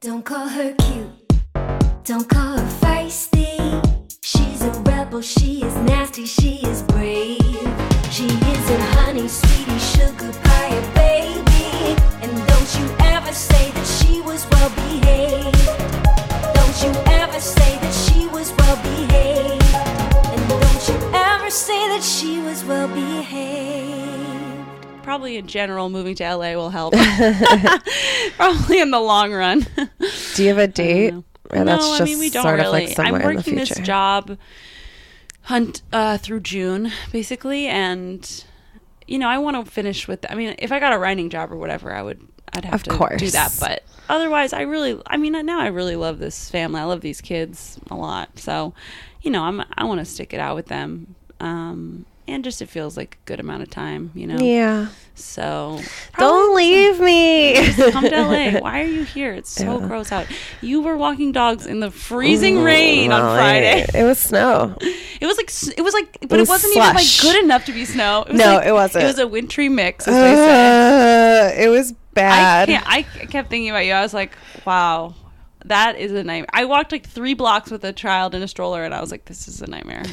Don't call her cute, don't call her feisty. She's a rebel, she is nasty, she is brave. She isn't honey, sweetie, sugar pie, baby. And don't you ever say that she was well behaved. Don't you ever say that she was well behaved. And don't you ever say that she was well behaved. Probably in general, moving to LA will help. Probably in the long run. Do you have a date? Or no, we don't sort really. Of like somewhere I'm working in the this future. job hunt through June, basically, and I want to finish with. If I got a writing job or whatever, I'd have to do that. But otherwise, now I really love this family. I love these kids a lot. So, I want to stick it out with them. And just it feels like a good amount of time, Yeah. So don't leave me. Just come to LA. Why are you here? It's so gross out. You were walking dogs in the freezing rain on Friday. It was snow. It was like, but it wasn't even like good enough to be snow. It wasn't. It was a wintry mix, as they say. It was bad. I kept thinking about you. I was like, wow. That is a nightmare. I walked like 3 blocks with a child in a stroller, and I was like, this is a nightmare.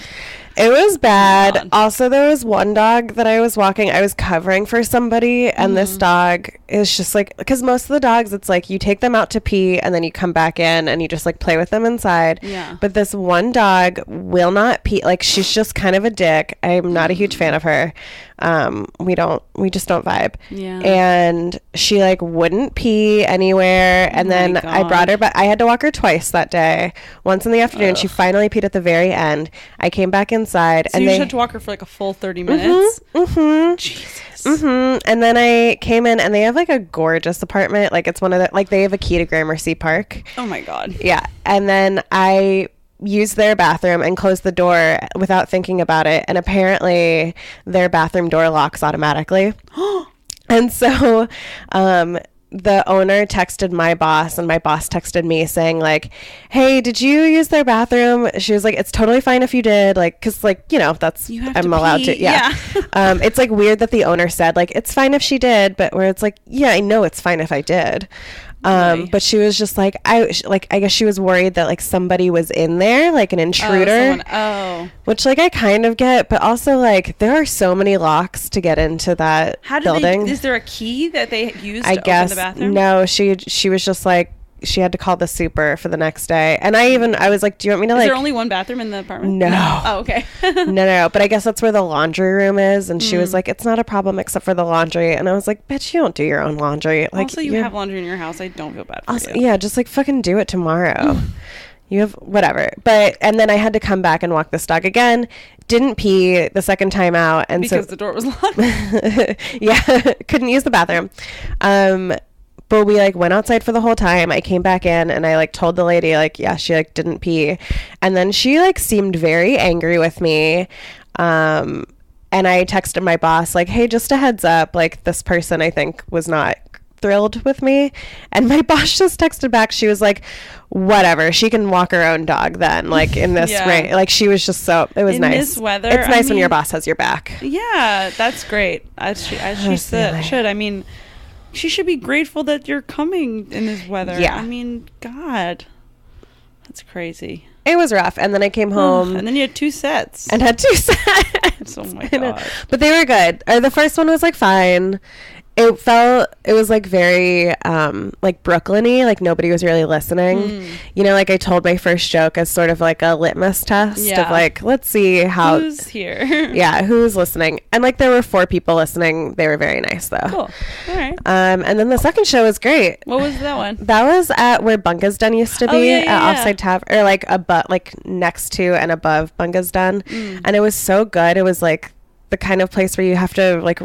It was bad. Also, there was one dog that I was walking. I was covering for somebody, and this dog is just like, because most of the dogs, it's like you take them out to pee, and then you come back in, and you just like play with them inside. Yeah. But this one dog will not pee. Like, she's just kind of a dick. I'm not a huge fan of her. We just don't vibe. Yeah. And she like wouldn't pee anywhere. And then I brought her back. I had to walk her twice that day. Once in the afternoon. She finally peed at the very end. I came back inside. So you just had to walk her for like a full 30 minutes? Jesus. And then I came in, and they have like a gorgeous apartment. Like, it's one of the, like, they have a key to Gramercy Park. Oh my God. Yeah. And then I used their bathroom and closed the door without thinking about it. And apparently their bathroom door locks automatically. And so the owner texted my boss, and my boss texted me saying like, hey, did you use their bathroom? She was like, it's totally fine if you did, like, because like, that's I'm allowed to. Yeah. It's like weird that the owner said like, it's fine if she did, but where it's like, yeah, I know it's fine if I did. But she was just like, I guess she was worried that like somebody was in there, like an intruder. Which like I kind of get, but also like there are so many locks to get into that building. Is there a key that they use to open the bathroom? No, she was just like, she had to call the super for the next day. And I was like, do you want me to Is like... Is there only one bathroom in the apartment? No. Oh, okay. No. But I guess that's where the laundry room is. And she was like, it's not a problem except for the laundry. And I was like, bitch, you don't do your own laundry. Like, also, you have laundry in your house. I don't feel bad for you. Yeah, just like fucking do it tomorrow. You have whatever. And then I had to come back and walk this dog again. Didn't pee the second time out. And because the door was locked? Yeah. Couldn't use the bathroom. But we like went outside for the whole time. I came back in, and I like told the lady like, yeah, she like didn't pee. And then she like seemed very angry with me. And I texted my boss like, hey, just a heads up, like this person I think was not thrilled with me. And my boss just texted back. She was like, whatever, she can walk her own dog then, like in this rain. Like she was just so, it was nice. In this weather, it's nice when your boss has your back. Yeah, that's great. As she should. I mean, she should be grateful that you're coming in this weather. Yeah. I mean, God, that's crazy. It was rough. And then I came home. And then you had 2 sets. And had 2 sets. Oh my God. But they were good. The first one was like fine. It was like very like Brooklyn-y, like nobody was really listening. Like I told my first joke as sort of like a litmus test of like, let's see how who's here. Yeah, who's listening. And like there were 4 people listening. They were very nice though. Cool. All right. And then the second show was great. What was that one? That was at where Bunga's Den used to be, at Offside Tavern, or like next to and above Bunga's Den. And it was so good. It was like the kind of place where you have to like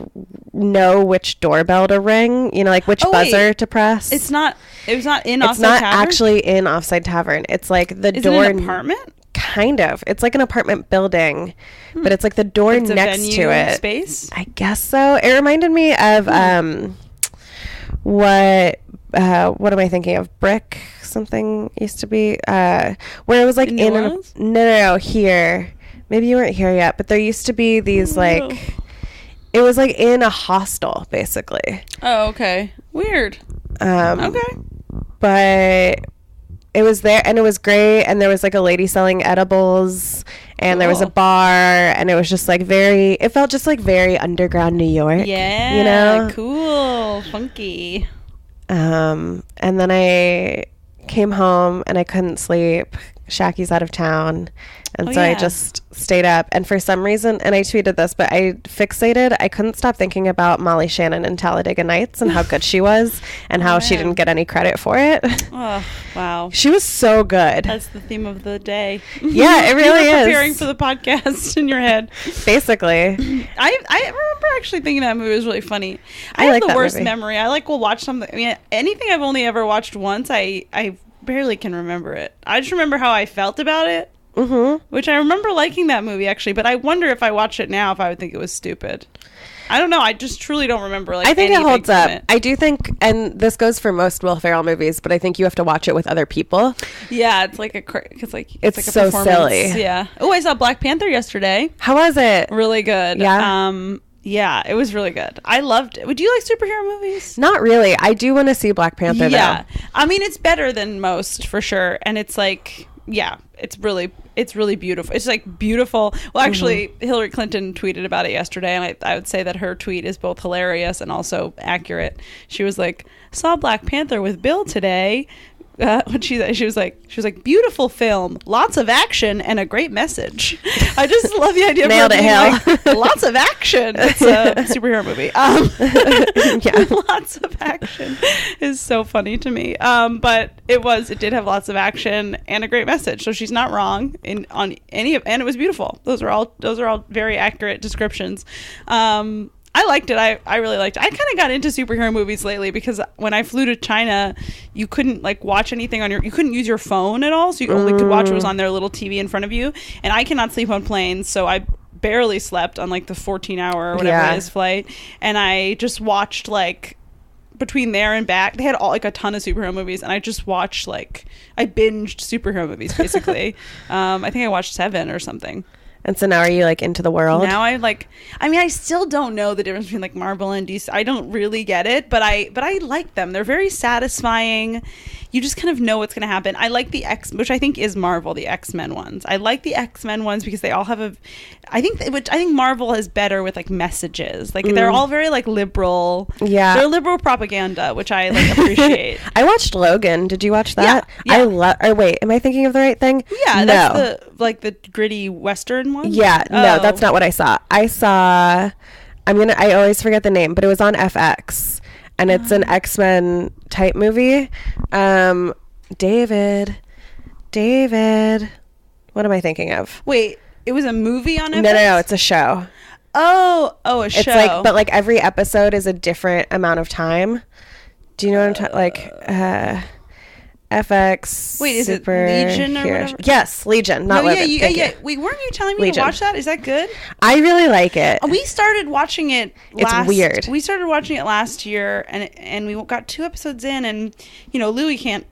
know which doorbell to ring, like which buzzer to press. It was not in Offside Tavern? It's not actually in Offside Tavern. It's like the door. Is it an apartment? Kind of. It's like an apartment building, but it's like the door next to it. Space? I guess so. It reminded me of what am I thinking of? Brick something used to be where it was like no, here. Maybe you weren't here yet, but there used to be these like, it was like in a hostel basically. Oh, okay. Weird. Okay. but it was there and it was great, and there was like a lady selling edibles, and there was a bar, and it was just like it felt just like very underground New York. Yeah, you know, cool, funky. And then I came home and I couldn't sleep. Shacky's out of town, and I just stayed up, and for some reason, and I tweeted this, but I couldn't stop thinking about Molly Shannon in Talladega Nights and how good she was, and how she didn't get any credit for it. Oh, wow. She was so good. That's the theme of the day. Yeah, it really you were is. Preparing for the podcast in your head. Basically. I remember actually thinking that movie was really funny. I have the worst memory. I will watch something. I mean, anything I've only ever watched once, I barely can remember it. I just remember how I felt about it, which I remember liking that movie actually, but I wonder if I watched it now if I would think it was stupid. I don't know. I just truly don't remember. I think it holds up. I do think, and this goes for most Will Ferrell movies, but I think you have to watch it with other people. Yeah, it's like it's like so silly. Yeah. Oh, I saw Black Panther yesterday. How was it? Really good. Yeah. Yeah, it was really good. I loved it. Would you like superhero movies? Not really. I do want to see Black Panther, though. I mean, it's better than most, for sure. And it's like, it's really beautiful. It's like beautiful. Well, actually, Hillary Clinton tweeted about it yesterday, and I would say that her tweet is both hilarious and also accurate. She was like, saw Black Panther with Bill today. She was like, beautiful film, lots of action, and a great message. I just love the idea of nailed it, like, lots of action. It's a superhero movie. Lots of action is so funny to me. But it did have lots of action and a great message. So she's not wrong and it was beautiful. Those are all very accurate descriptions. I liked it. I really liked it. I kind of got into superhero movies lately because when I flew to China, you couldn't like watch anything you couldn't use your phone at all. So you only could watch what was on their little TV in front of you. And I cannot sleep on planes. So I barely slept on like the 14-hour or whatever it is flight. And I just watched like between there and back. They had all like a ton of superhero movies. And I just watched I binged superhero movies basically. I think I watched 7 or something. And so now are you like into the world? Now I still don't know the difference between like Marvel and DC. I don't really get it, but I like them. They're very satisfying. You just kind of know what's going to happen. I like the which I think is Marvel, the X-Men ones. I like the X-Men ones because they all have I think Marvel is better with like messages. Like they're all very like liberal. Yeah. They're liberal propaganda, which I like appreciate. I watched Logan. Did you watch that? Yeah. Wait, am I thinking of the right thing? Yeah, that's the gritty Western one. Yeah, no, that's not what I saw. I always forget the name, but it was on FX. And it's an X-Men type movie. David, what am I thinking of? Wait, it was a movie on FX? No, it's a show. Oh, a show. It's but like every episode is a different amount of time. Do you know what I'm talking? FX. Wait, is it Legion or whatever? Yes, Legion, not Logan. Yeah. Wait, weren't you telling me Legion. To watch that? Is that good? I really like it. We started watching it It's weird. We started watching it last year, and we got 2 episodes in, and Louis can't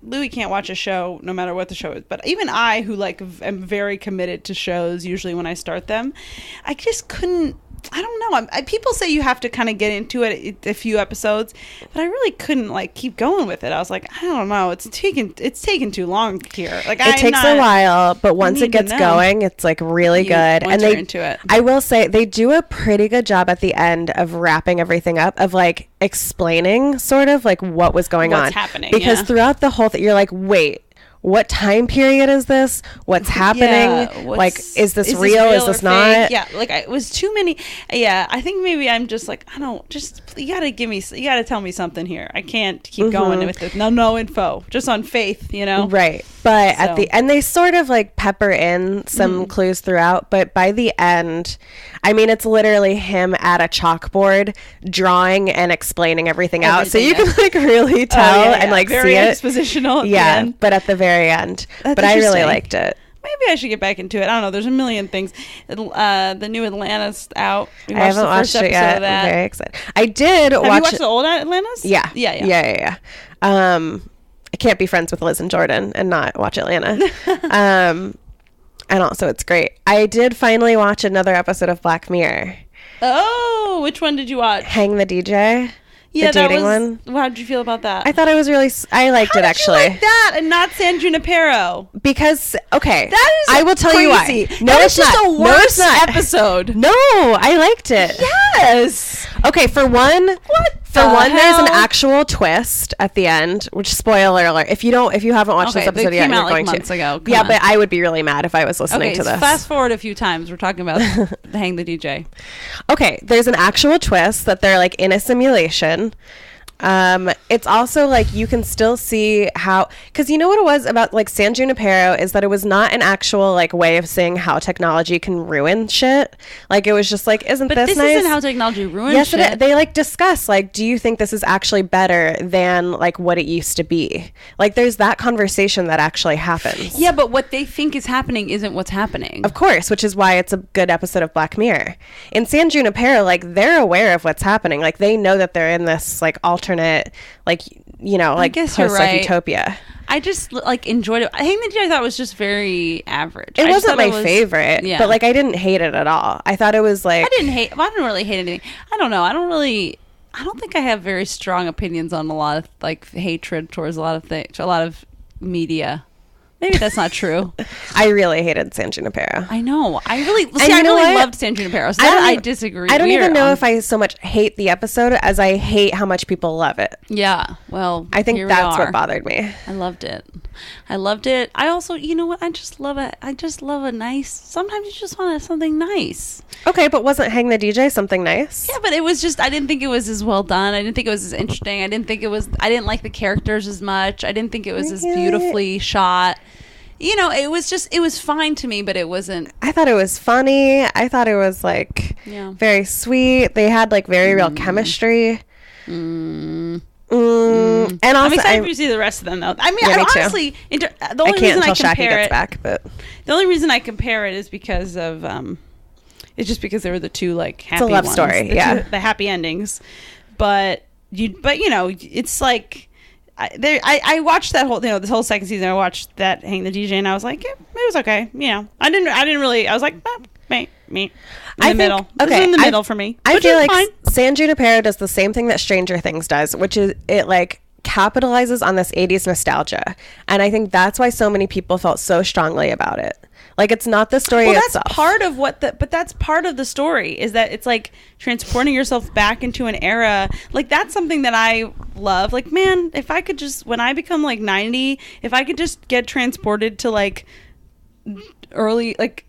watch a show no matter what the show is. But even I, who am very committed to shows, usually when I start them, I just couldn't. I don't know. People say you have to kind of get into it a few episodes, but I really couldn't keep going with it. I was like, I don't know. It's taken too long here. It takes a while, but once it gets going, it's really good. And they're into it. I will say they do a pretty good job at the end of wrapping everything up, of explaining sort of what was going on. What's happening. Because throughout the whole thing, you're like, wait, what time period is this? What's happening? Yeah, is this real? Is this not? Yeah, it was too many. Yeah, I think maybe I'm just you gotta tell me something here. I can't keep going with it. No info, just on faith, Right. But at the end, they sort of pepper in some clues throughout. But by the end, I mean, it's literally him at a chalkboard drawing and explaining everything out. So you can really tell and very see it. expositional. Yeah, but at the very end. But I really liked it. Maybe I should get back into it. I don't know. There's a million things. The new Atlanta's out. I haven't watched it yet. I'm very excited. I did watch. Have you watched the old Atlantis? Yeah. I can't be friends with Liz and Jordan and not watch Atlanta. And also, it's great. I did finally watch another episode of Black Mirror. Oh, which one did you watch? Hang the DJ. Yeah, the dating one. How did you feel about that? I thought it was really. I liked it actually. How did you like that and not San Junipero? Because that is. I will tell crazy. you why. No, that it's is just not. the worst episode. No, I liked it. Yes. Okay, for one. What? There's an actual twist at the end, which spoiler alert. If you haven't watched this episode yet, you're going months ago. Yeah, but I would be really mad if I was listening to this. Fast forward a few times. We're talking about Hang the DJ. Okay, there's an actual twist that they're like in a simulation. It's also like you can still see how, because you know what it was about like San Junipero is that it was not an actual like way of saying how technology can ruin shit. Like it was just like, isn't this nice? But this isn't how technology ruins shit. Yes, they like discuss like, do you think this is actually better than like what it used to be? Like there's that conversation that actually happens. Yeah, but what they think is happening isn't what's happening. Of course, which is why it's a good episode of Black Mirror. In San Junipero, like they're aware of what's happening. Like they know that they're in this like alternate, like, you know, like post like utopia. I just like enjoyed it. I think I thought it was just very average. It wasn't my favorite, but like I didn't hate it at all. I thought it was like I didn't really hate anything. I don't know. I don't think I have very strong opinions on a lot of like hatred towards a lot of things, a lot of media. Maybe that's not true. I really hated San Junipero. I know. I really loved San Junipero. So I disagree. I don't even know if I so much hate the episode as I hate how much people love it. Yeah. Well, I think that's what bothered me. I loved it. I also, you know what? I just love a nice, sometimes you just want something nice. Okay, but wasn't Hang the DJ something nice? Yeah, but it was just, I didn't think it was as well done. I didn't think it was as interesting. I didn't like the characters as much. I didn't think it was as beautifully shot. You know, it was fine to me, but it wasn't. I thought it was funny. I thought it was like very sweet. They had like very real chemistry. And also, I'm excited to see the rest of them, though. I mean, honestly, the only reason I compare it, back, but the only reason I compare it is because of it's just because they were the two like happy it's a love ones, story, the happy endings. But you know, it's like. I watched that whole, this whole second season. I watched that Hang the DJ, and I was like, yeah, it was okay. You know, I didn't really. I was like, me. In the middle. Okay, in the middle for me. I feel like San Junipero does the same thing that Stranger Things does, which is it like capitalizes on this 80s nostalgia, and I think that's why so many people felt so strongly about it. Like it's not the story itself. That's part of but that's part of the story is that it's like transporting yourself back into an era. Like that's something that I love. Like, man, if I could just, when I become like 90, if I could just get transported to like early, like,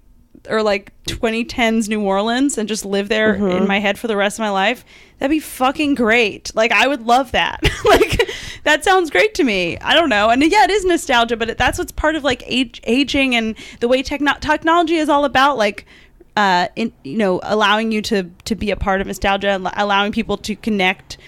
or like 2010s New Orleans and just live there in my head for the rest of my life, that'd be fucking great. Like I would love that. Like that sounds great to me. I don't know. And yeah, it is nostalgia, but that's what's part of like aging and the way technology is all about, like allowing you to be a part of nostalgia and allowing people to connect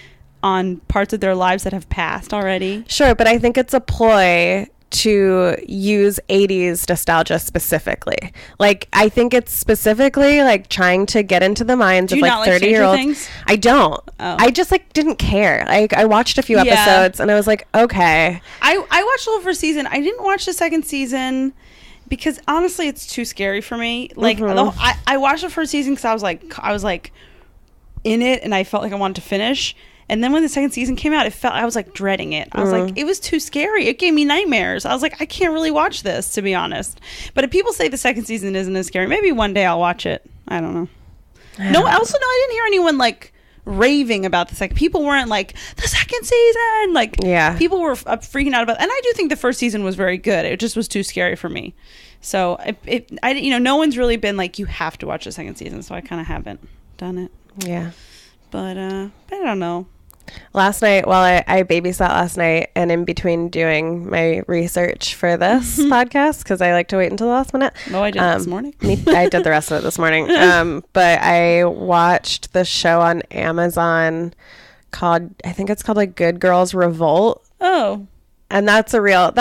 on parts of their lives that have passed already. Sure, but I think it's a ploy to use 80s nostalgia specifically. Like I think it's specifically like trying to get into the minds of like 30-year-olds. I don't. I just like didn't care. Like I watched a few episodes and I was like, okay. I watched the whole first season. I didn't watch the second season because honestly it's too scary for me. Like I watched the first season because I was like in it and I felt like I wanted to finish. And then when the second season came out, I was like dreading it. I was like, it was too scary. It gave me nightmares. I was like, I can't really watch this, to be honest. But if people say the second season isn't as scary, maybe one day I'll watch it. I don't know. I didn't hear anyone like raving about the second. People weren't like, the second season. Like, people were freaking out about it. And I do think the first season was very good. It just was too scary for me. So, no one's really been like, you have to watch the second season. So I kind of haven't done it. Yeah. But I don't know. Last night, while I babysat last night and in between doing my research for this podcast, because I like to wait until the last minute. Oh, I did this morning. I did the rest of it this morning. But I watched the show on Amazon called, I think it's called like Good Girls Revolt. Oh. And that's a real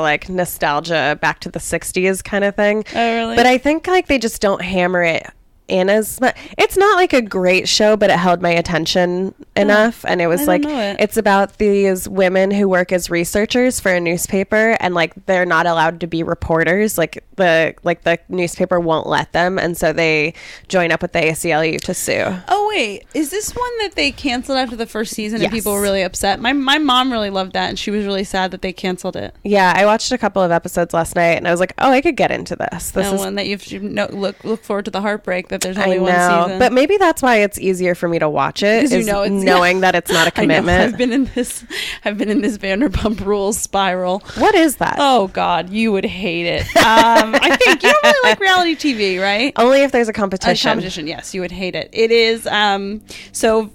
like nostalgia back to the 60s kind of thing. Oh, really? But I think like they just don't hammer it Anna's. It's not like a great show, but it held my attention enough. And it was like, it's about these women who work as researchers for a newspaper, and like they're not allowed to be reporters. Like the newspaper won't let them, and so they join up with the ACLU to sue. Oh wait, is this one that they canceled after the first season and people were really upset? My mom really loved that, and she was really sad that they canceled it. Yeah, I watched a couple of episodes last night, and I was like, oh, I could get into this. This is one that you look forward to the heartbreak that there's only one season. But maybe that's why it's easier for me to watch it, is knowing that it's not a commitment. I've been in this Vanderpump Rules spiral. What is that? Oh God, you would hate it. I think you don't really like reality TV, right? Only if there's a competition. Yes, you would hate it. It is so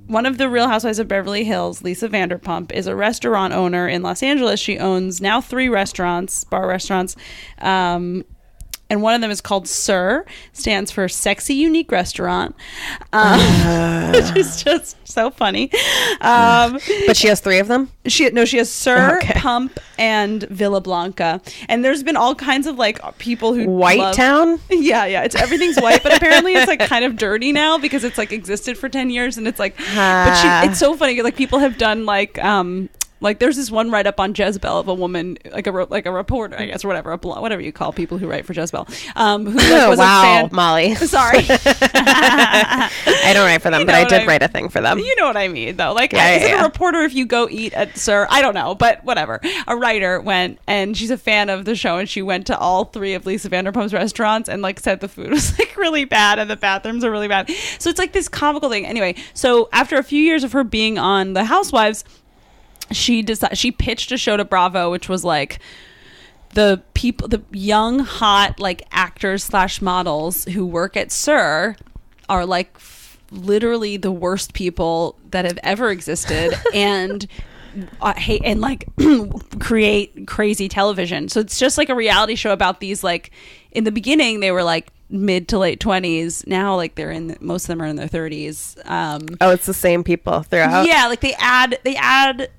one of the Real Housewives of Beverly Hills, Lisa Vanderpump, is a restaurant owner in Los Angeles. She owns now 3 bar restaurants. And one of them is called SUR, stands for Sexy Unique Restaurant, which is just so funny. But she has 3 of them? She has SUR, Pump, and Villa Blanca. And there's been all kinds of like people who White Town? Yeah. Everything's white, but apparently it's like kind of dirty now because it's like existed for 10 years, and it's like, but it's so funny. Like people have done like there's this one write-up on Jezebel of a woman, like a reporter, I guess, or whatever you call people who write for Jezebel. Who was a fan. Molly. Sorry. I don't write for them, but I did write a thing for them. You know what I mean, though. Like, is it a reporter if you go eat at SUR? I don't know, but whatever. A writer went, and she's a fan of the show, and she went to all 3 of Lisa Vanderpump's restaurants and like said the food was like really bad and the bathrooms are really bad. So it's like this comical thing. Anyway, so after a few years of her being on The Housewives, she pitched a show to Bravo, which was like the young hot like actors / models who work at SUR are like literally the worst people that have ever existed and hate and like create crazy television. So it's just like a reality show about these, like, in the beginning they were like mid to late 20s. Now like most of them are in their 30s. It's the same people throughout. Yeah, like they add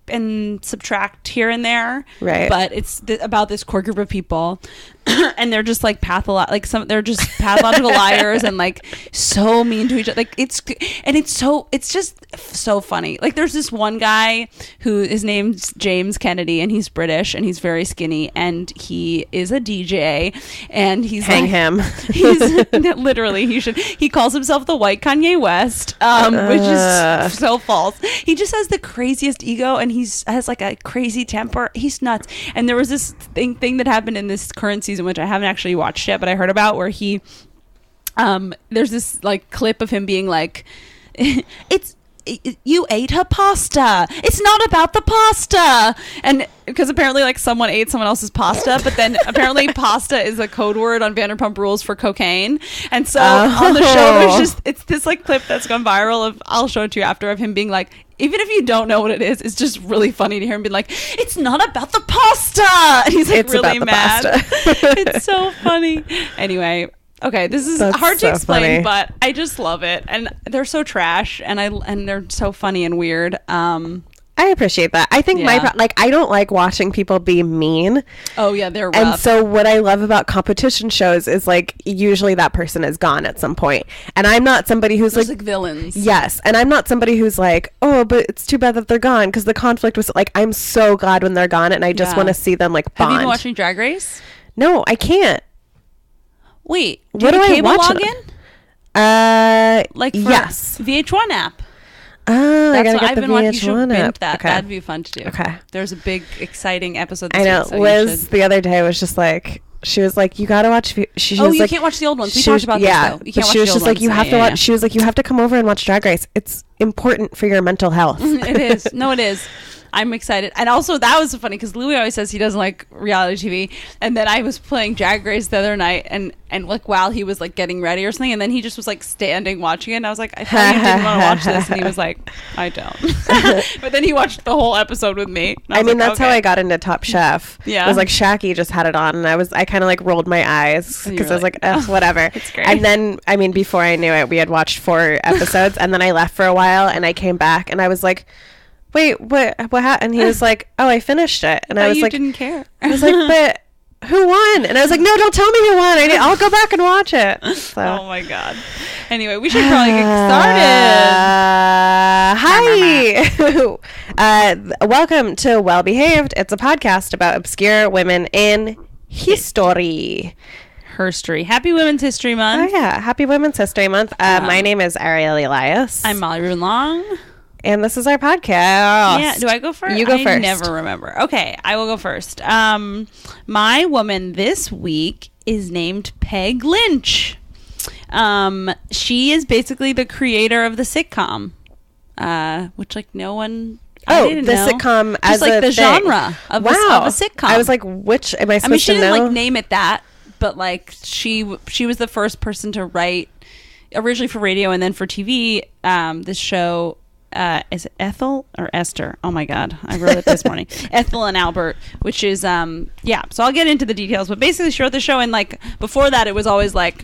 and subtract here and there, right? But it's about this core group of people and they're just like they're just pathological liars and like so mean to each other. Like it's just so funny. Like there's this one guy who his name's James Kennedy, and he's British and he's very skinny, and he is a DJ, and he's him. He's literally he calls himself the white Kanye West, which is so false. He just has the craziest ego, and has like a crazy temper. He's nuts. And there was this thing that happened in this current season, which I haven't actually watched yet, but I heard about, where he there's this like clip of him being like, you ate her pasta. It's not about the pasta. And because apparently like someone ate someone else's pasta, but then apparently pasta is a code word on Vanderpump Rules for cocaine. And so on the show, it's this like clip that's gone viral I'll show it to you after, of him being like, even if you don't know what it is, it's just really funny to hear him be like, it's not about the pasta. And he's like, it's really mad. It's so funny. Anyway. Okay, this is hard to explain, funny. But I just love it, and they're so trash, and they're so funny and weird. I appreciate that. I think I don't like watching people be mean. Oh yeah, they're rough. And so what I love about competition shows is like usually that person is gone at some point, and I'm not somebody who's like villains. Yes, and I'm not somebody who's like, oh, but it's too bad that they're gone, because the conflict was like, I'm so glad when they're gone, and I just want to see them like bond. Have you been watching Drag Race? No, I can't. Wait, do you cable login? Yes, VH1 app. Oh, I gotta get the VH1 app. That. Okay. That'd be fun to do. Okay. There's a big, exciting episode this I know. week, so Liz, the other day, was just like, she was like, you gotta watch. You can't watch the old ones. We talked about this, though. You can't watch she was just like, you have to watch. She was like, you have to come over and watch Drag Race. It's important for your mental health. It is. No, it is. I'm excited. And also, that was funny because Louis always says he doesn't like reality TV. And then I was playing Drag Race the other night, and like while he was like getting ready or something, and then he just was like standing watching it. And I was like, I thought you didn't want to watch this. And he was like, I don't. But then he watched the whole episode with me. I mean, that's how I got into Top Chef. Yeah. It was like Shaki just had it on, and I kind of like rolled my eyes because I was like, whatever. It's great. And then, I mean, before I knew it, we had watched 4 episodes, and then I left for a while, and I came back, and I was like, wait, what happened? And he was like, oh, I finished it. And I was like, you didn't care. I was like, but who won? And I was like, no, don't tell me who won. I'll go back and watch it. So. Oh my God. Anyway, we should probably get started. Hi. Welcome to Well Behaved. It's a podcast about obscure women in history. Herstory. Happy Women's History Month. Oh yeah, Happy Women's History Month. My name is Ariel Elias. I'm Molly Ruben-Long. And this is our podcast. Yeah, do I go first? You go first. I never remember. Okay, I will go first. My woman this week is named Peg Lynch. She is basically the creator of the sitcom, which like no one. Sitcom as like a the thing. genre of a sitcom. I was like, which am I supposed to know? I mean, she didn't like name it that, but like she was the first person to write originally for radio and then for TV. This show. Is it Ethel or Esther? Oh my God, I wrote it this morning. Ethel and Albert, which is so I'll get into the details, but basically she wrote the show, and like before that it was always like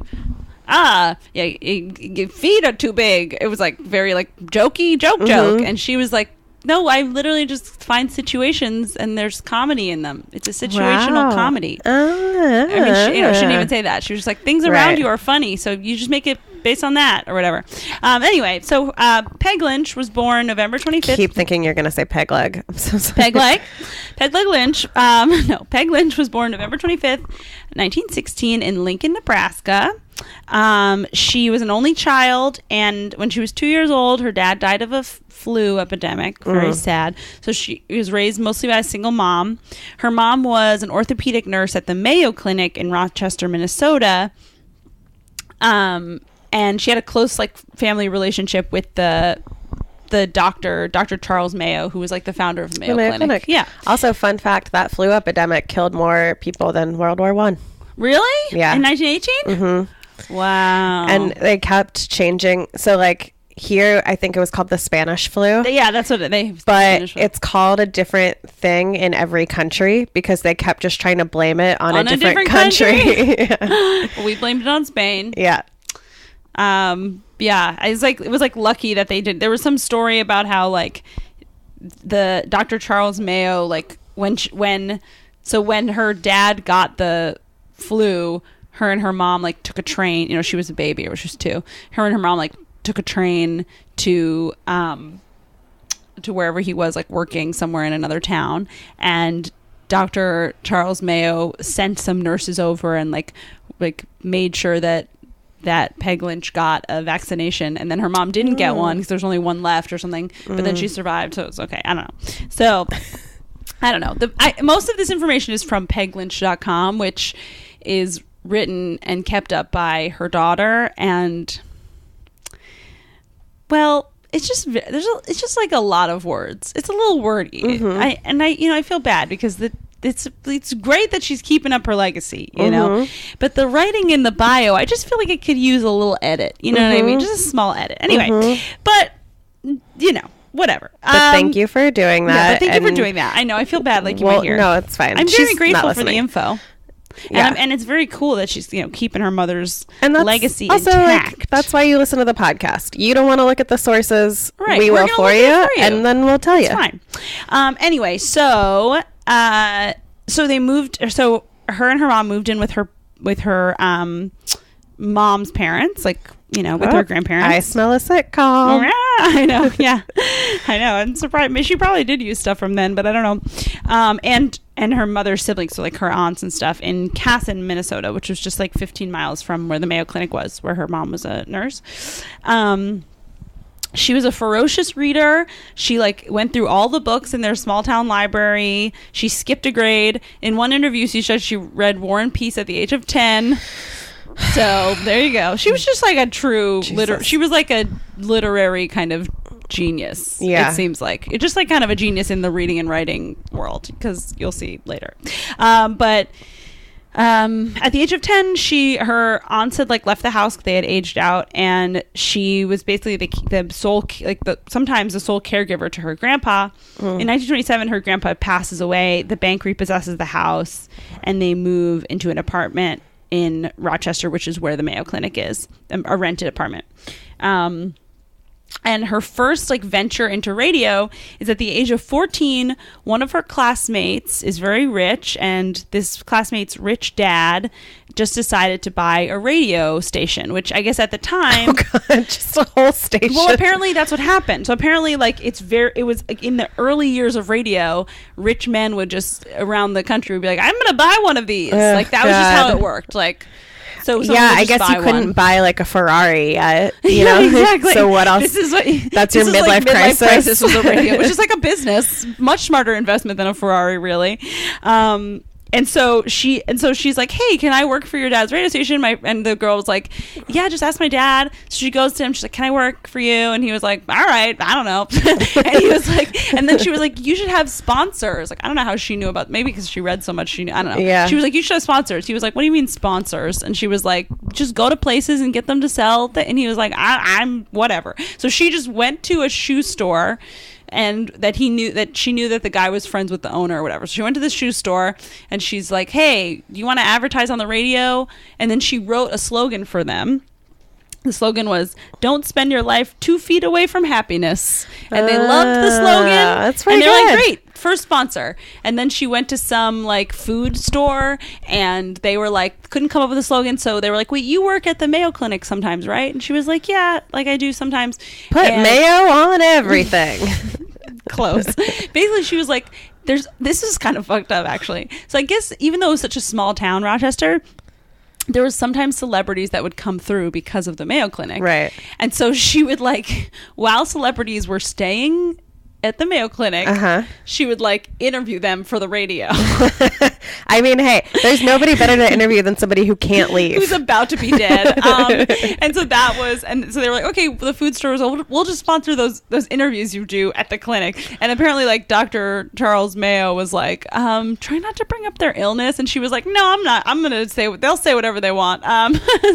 your feet are too big. It was like very like joke, and she was like, no, I literally just find situations and there's comedy in them. It's a situational comedy. I mean, she shouldn't even say that. She was just like, things around you are funny, so you just make it based on that or whatever. Anyway, so Peg Lynch was born November 25th. Keep thinking you're going to say Peg Leg. I'm so sorry. Peg Leg Lynch. No, Peg Lynch was born November 25th, 1916 in Lincoln, Nebraska. She was an only child, and when she was 2 years old, her dad died of a flu epidemic. Very sad. So she was raised mostly by a single mom. Her mom was an orthopedic nurse at the Mayo Clinic in Rochester, Minnesota. And she had a close like family relationship with the doctor, Dr. Charles Mayo, who was like the founder of the Mayo Clinic. Yeah. Also, fun fact, that flu epidemic killed more people than World War I. Really? Yeah. In 1918? Mm-hmm. Wow. And they kept changing. So like here, I think it was called the Spanish flu. Yeah, that's what But it's called a different thing in every country because they kept just trying to blame it on a different country. Yeah. We blamed it on Spain. Yeah. It was like lucky that they did. There was some story about how like the Dr. Charles Mayo, like when her dad got the flu, her and her mom like took a train. She was a baby, or she was 2. Her and her mom like took a train to wherever he was, like working somewhere in another town, and Dr. Charles Mayo sent some nurses over and like made sure that Peg Lynch got a vaccination, and then her mom didn't get one because there's only one left or something, but then she survived, so it was okay. I don't know. So I don't know. Most of this information is from peglynch.com, which is written and kept up by her daughter, and well, it's just like a lot of words. It's a little wordy. I feel bad because it's great that she's keeping up her legacy, you know, but the writing in the bio, I just feel like it could use a little edit. You know what I mean? Just a small edit. Anyway, but whatever. But thank you for doing that. Yeah, thank you for doing that. I know I feel bad, like you might hear. No, it's fine. I'm very grateful for the info. Yeah. And it's very cool that she's keeping her mother's legacy also, intact. Like, that's why you listen to the podcast. You don't want to look at the sources. Right. We will for you, and then we'll tell you. It's fine. Anyway, so they moved. So her and her mom moved in with her mom's parents, like with her grandparents. I smell a sitcom. Yeah, I know. Yeah, I know. I'm surprised. She probably did use stuff from then, but I don't know. And her mother's siblings, so like her aunts and stuff, in Casson, Minnesota, which was just like 15 miles from where the Mayo Clinic was, where her mom was a nurse. She was a ferocious reader. She like went through all the books in their small town library. She skipped a grade. In one interview, she said she read War and Peace at the age of 10. So there you go. She was just like a true she was like a literary kind of genius. Yeah, it seems like it's just like kind of a genius in the reading and writing world, because you'll see later. But at the age of 10, her aunts had like left the house. They had aged out, and she was basically the sole, sometimes the sole caregiver to her grandpa. In 1927, her grandpa passes away. The bank repossesses the house, and they move into an apartment in Rochester, which is where the Mayo Clinic is, a rented apartment. And her first like venture into radio is at the age of 14. One of her classmates is very rich, and this classmate's rich dad just decided to buy a radio station, which I guess at the time, oh god, just a whole station. Well, apparently that's what happened. So apparently, like it was like in the early years of radio, rich men would just around the country would be like, "I'm gonna buy one of these." Like that was just how it worked. Like. So yeah, I guess you couldn't buy like a Ferrari yet, you know? Exactly. So what else? This is what that's your midlife like crisis. Midlife crisis was a radio, which is like a business, much smarter investment than a Ferrari, really. And so she's like, "Hey, can I work for your dad's radio station?" And the girl was like, "Yeah, just ask my dad." So she goes to him. She's like, "Can I work for you?" And he was like, "All right, I don't know." And he was like, and then she was like, "You should have sponsors." Like, I don't know how she knew about. Maybe because she read so much, she knew. I don't know. Yeah. She was like, "You should have sponsors." He was like, "What do you mean sponsors?" And she was like, "Just go to places and get them to sell." And he was like, "I'm whatever." So she just went to a shoe store. And she knew that the guy was friends with the owner or whatever. So she went to the shoe store and she's like, "Hey, do you want to advertise on the radio?" And then she wrote a slogan for them. The slogan was, "Don't spend your life 2 feet away from happiness." And they loved the slogan. That's pretty good. And they're like, "Great, first sponsor." And then she went to some like food store and they were like, couldn't come up with a slogan. So they were like, "Wait, you work at the Mayo Clinic sometimes, right?" And she was like, "Yeah, like I do sometimes." Put mayo on everything. Close. Basically, she was like, this is kind of fucked up, actually. So I guess even though it was such a small town, Rochester, there was sometimes celebrities that would come through because of the Mayo Clinic. Right. And so she would like, while celebrities were staying at the Mayo Clinic, she would like interview them for the radio. I mean, hey, there's nobody better to interview than somebody who can't leave. Who's about to be dead. And so that was, and so they were like, "Okay, the food stores, we'll just sponsor those interviews you do at the clinic." And apparently like Dr. Charles Mayo was like, "Try not to bring up their illness." And she was like, "No, I'm not. I'm going to say, they'll say whatever they want."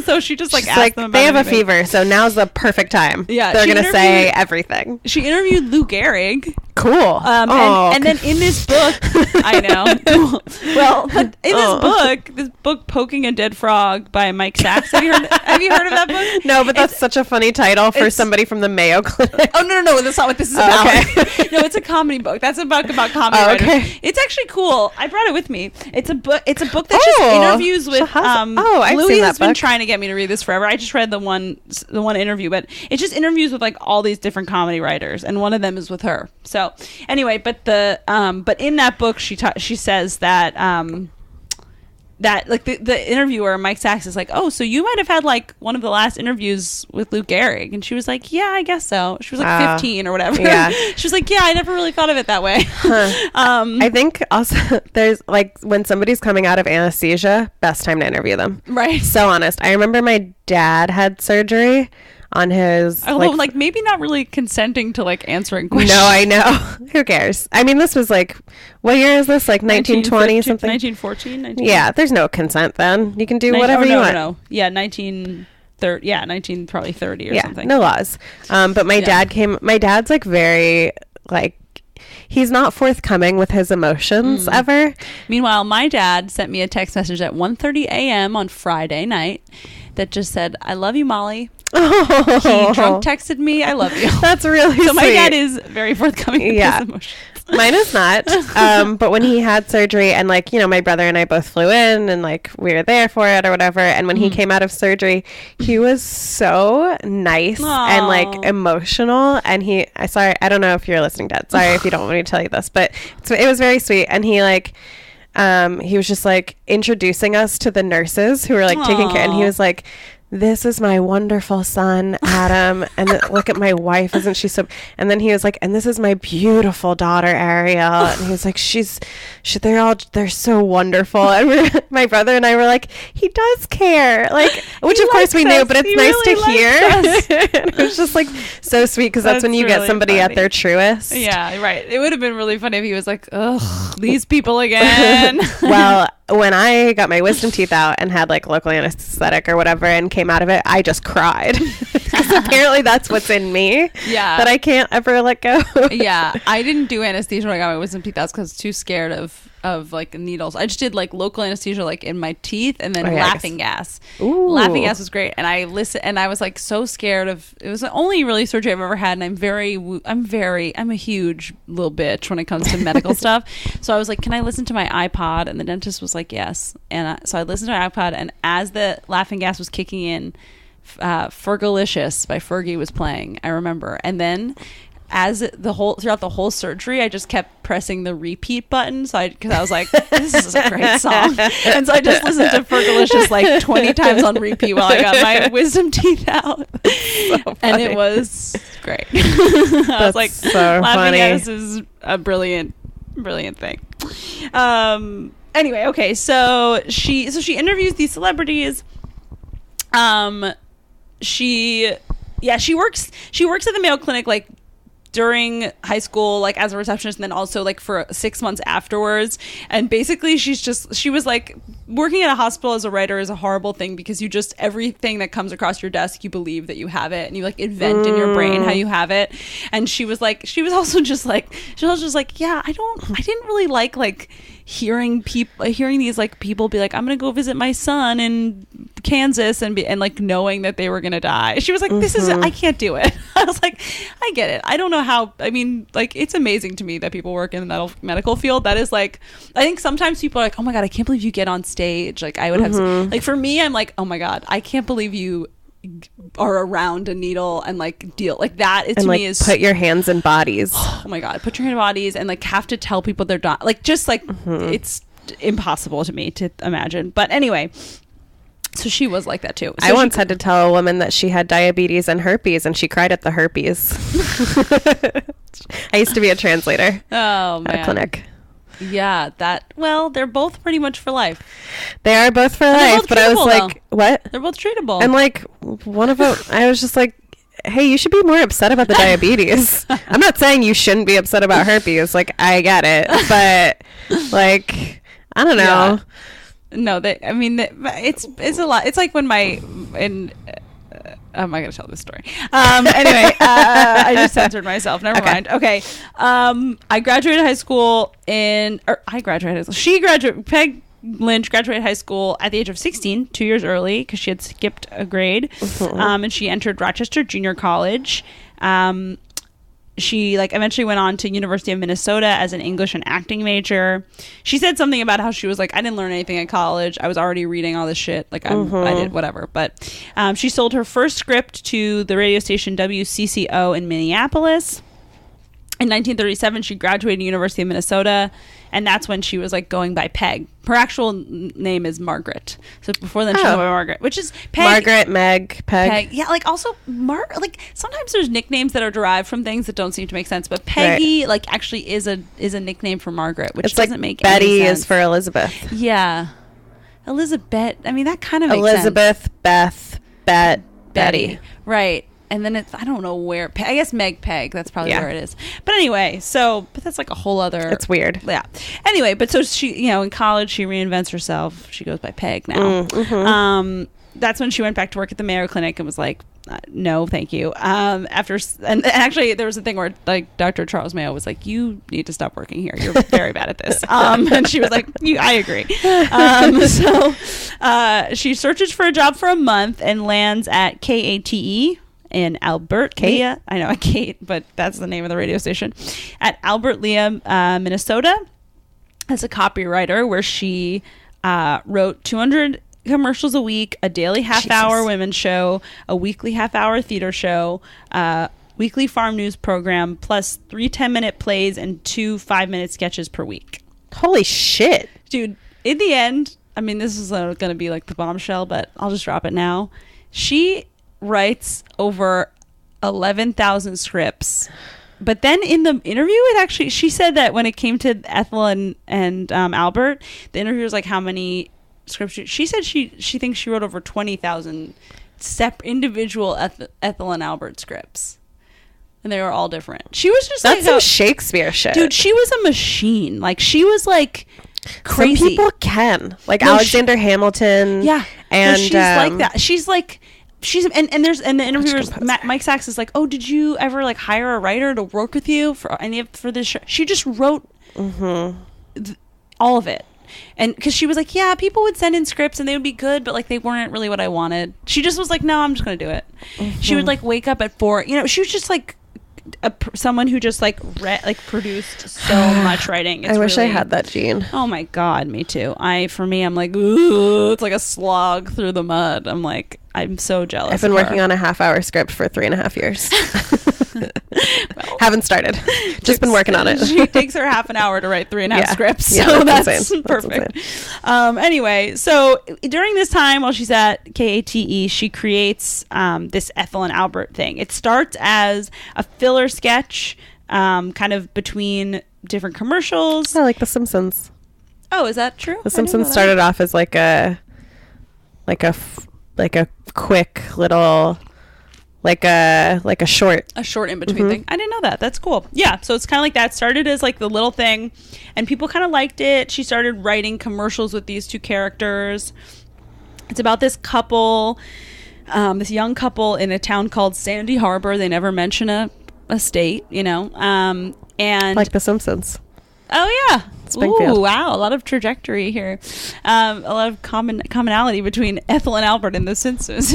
So she just like asked like, them about they have anything. A fever, so now's the perfect time. Yeah. They're going to say everything. She interviewed Lou Gehrig. Cool. And then in this book, I know. Cool. Well, but in this book, Poking a Dead Frog by Mike Sachs. Have you heard of that book? No, but that's such a funny title for somebody from the Mayo Clinic. Oh, no, that's not what this is about. Okay. No, it's a comedy book. That's a book about comedy writers. It's actually cool. I brought it with me. It's a book that just interviews with Louis has been trying to get me to read this forever. I just read the one interview, but it just interviews with like all these different comedy writers, and one of them is with her. So anyway, but in that book she says that that like the interviewer Mike Sachs is like, "Oh, so you might have had like one of the last interviews with Lou Gehrig." And she was like, "Yeah, I guess so." She was like 15 or whatever. Yeah. She was like, "Yeah, I never really thought of it that way." I think also there's like when somebody's coming out of anesthesia, best time to interview them. Right. So honest. I remember my dad had surgery on his like maybe not really consenting to like answering questions. No, I know. Who cares? I mean, this was like, what year is this? Like 1920 something? 1914? Yeah, there's no consent then. You can do whatever you want. No. Yeah, 1930. Yeah, 1930 or something. No laws. But my dad's like very like, he's not forthcoming with his emotions ever. Meanwhile, my dad sent me a text message at 1:30 a.m. on Friday night that just said, "I love you, Molly." He drunk texted me, "I love you." That's really sweet. So my dad is very forthcoming with his emotions. Mine is not. But when he had surgery and like, you know, my brother and I both flew in and like we were there for it or whatever. And when he came out of surgery, he was so nice and like emotional. And I don't know if you're listening, Dad. Sorry if you don't want me to tell you this, but it was very sweet. And he like, he was just like introducing us to the nurses who were like taking care. And he was like, "This is my wonderful son, Adam, and look at my wife, isn't she so?" And then he was like, "And this is my beautiful daughter, Ariel." And he was like, they're so wonderful. And my brother and I were like, he does care, like, which of course we knew, but it's nice to hear. And it was just like so sweet because that's when you really get somebody at their truest. Yeah, right. It would have been really funny if he was like, "Ugh, these people again." Well, when I got my wisdom teeth out and had like local anesthetic or whatever and came out of it, I just cried because apparently that's what's in me that I can't ever let go. Yeah, I didn't do anesthesia when I got my wisdom teeth out because I was too scared of of like needles. I just did like local anesthesia like in my teeth, and then laughing gas. Ooh. Laughing gas was great, and I listened, and I was like so scared of. It was the only really surgery I've ever had, and I'm a huge little bitch when it comes to medical stuff. So I was like, can I listen to my iPod? And the dentist was like, yes. And so I listened to my iPod, and as the laughing gas was kicking in, Fergalicious by Fergie was playing. I remember, and then. Throughout the whole surgery, I just kept pressing the repeat button. Because I was like, this is a great song. And so I just listened to Fergalicious like 20 times on repeat while I got my wisdom teeth out. So and it was great. I was like, so laughing at us is a brilliant thing. Anyway, okay, so she interviews these celebrities. She works at the Mayo Clinic like during high school, like as a receptionist, and then also like for 6 months afterwards. And basically she was like, working at a hospital as a writer is a horrible thing, because you just, everything that comes across your desk, you believe that you have it, and you like invent in your brain how you have it. And she was also just like, yeah, I didn't really like hearing these like people be like, I'm gonna go visit my son in Kansas, and like knowing that they were gonna die. She was like, this is, I can't do it. I was like, I get it. I don't know how. I mean, like, it's amazing to me that people work in the medical field. That is like, I think sometimes people are like, oh my god, I can't believe you get on stage. Like, I would have like, for me, I'm like, oh my god, I can't believe you are around a needle and like deal like that. It to like, me is put your hands in bodies. Oh my god, put your hands in bodies and like have to tell people they're not like, just like it's impossible to me to imagine. But anyway, so she was like that too. So I once had to tell a woman that she had diabetes and herpes, and she cried at the herpes. I used to be a translator at a clinic. Yeah, they're both pretty much for life. They are both for life, but I was like, what? They're both treatable. And like, one of them, I was just like, hey, you should be more upset about the diabetes. I'm not saying you shouldn't be upset about herpes. Like, I get it. But like, I don't know. Yeah. No, it's a lot. It's like when I'm not going to tell this story. Anyway, I just censored myself. Never mind. Okay. I graduated high school Peg Lynch graduated high school at the age of 16, 2 years early, because she had skipped a grade. And she entered Rochester Junior College. She like eventually went on to University of Minnesota as an English and acting major. She said something about how she was like, I didn't learn anything at college. I was already reading all this shit. Like I did whatever. But she sold her first script to the radio station WCCO in Minneapolis. In 1937, she graduated University of Minnesota, and that's when she was like going by Peg. Her actual name is Margaret. So before then, she was by Margaret, which is Peg. Margaret, Meg, Peg. Yeah, like also like sometimes there's nicknames that are derived from things that don't seem to make sense. But Peggy, like, actually is a nickname for Margaret, which doesn't make any sense. Betty is for Elizabeth. Yeah, Elizabeth. I mean, that kind of makes Elizabeth, sense. Beth, Bet, Betty. Right. And then it's, I don't know where, I guess Meg Peg, that's probably where it is. But anyway, but that's like a whole other. It's weird. Yeah. Anyway, but so she, in college, she reinvents herself. She goes by Peg now. That's when she went back to work at the Mayo Clinic and was like, no, thank you. And actually there was a thing where like Dr. Charles Mayo was like, you need to stop working here. You're very bad at this. And she was like, I agree. So she searches for a job for a month and lands at KATE. In Alberta, I know Kate, but that's the name of the radio station, at Alberta, Minnesota, as a copywriter, where she wrote 200 commercials a week, a daily half-hour women's show, a weekly half-hour theater show, weekly farm news program, plus 3 10-minute plays and 2 5-minute sketches per week. Holy shit, dude! In the end, I mean, this is going to be like the bombshell, but I'll just drop it now. She writes over 11,000 scripts, but then in the interview, she said that when it came to Ethel and Albert, the interviewer was like, how many scripts she said she thinks she wrote over 20,000 individual Ethel and Albert scripts, and they were all different. She was just that's some Shakespeare shit, dude. She was a machine. Like, she was like crazy. Some people can, like, Alexander Hamilton, and she's like that. She's like. And the interviewers, Mike Sachs is like, oh, did you ever like hire a writer to work with you for this show? She just wrote all of it. And because she was like, yeah, people would send in scripts and they would be good, but like they weren't really what I wanted. She just was like, no, I'm just gonna do it. She would like wake up at 4. You know, she was just like someone who just like produced so much writing. I wish I had that gene. Oh my god, me too. For me, I'm like, ooh, it's like a slog through the mud. I'm so jealous. I've been working on a half-hour script for 3.5 years. Well, haven't started. Just been working on it. She takes her half an hour to write 3.5 scripts. So that's perfect. Anyway, so during this time while she's at KATE, she creates this Ethel and Albert thing. It starts as a filler sketch, kind of between different commercials. Oh, like The Simpsons. Oh, is that true? The Simpsons started off as like a quick little, like a short in between thing. I didn't know that. That's cool. Yeah, so it's kind of like that. Started as like the little thing, and people kind of liked it. She started writing commercials with these two characters. It's about this couple, this young couple in a town called Sandy Harbor. They never mention a state, you know, and like The Simpsons. Oh yeah. Springfield. Ooh, wow, a lot of trajectory here. A lot of commonality between Ethel and Albert and The Simpsons.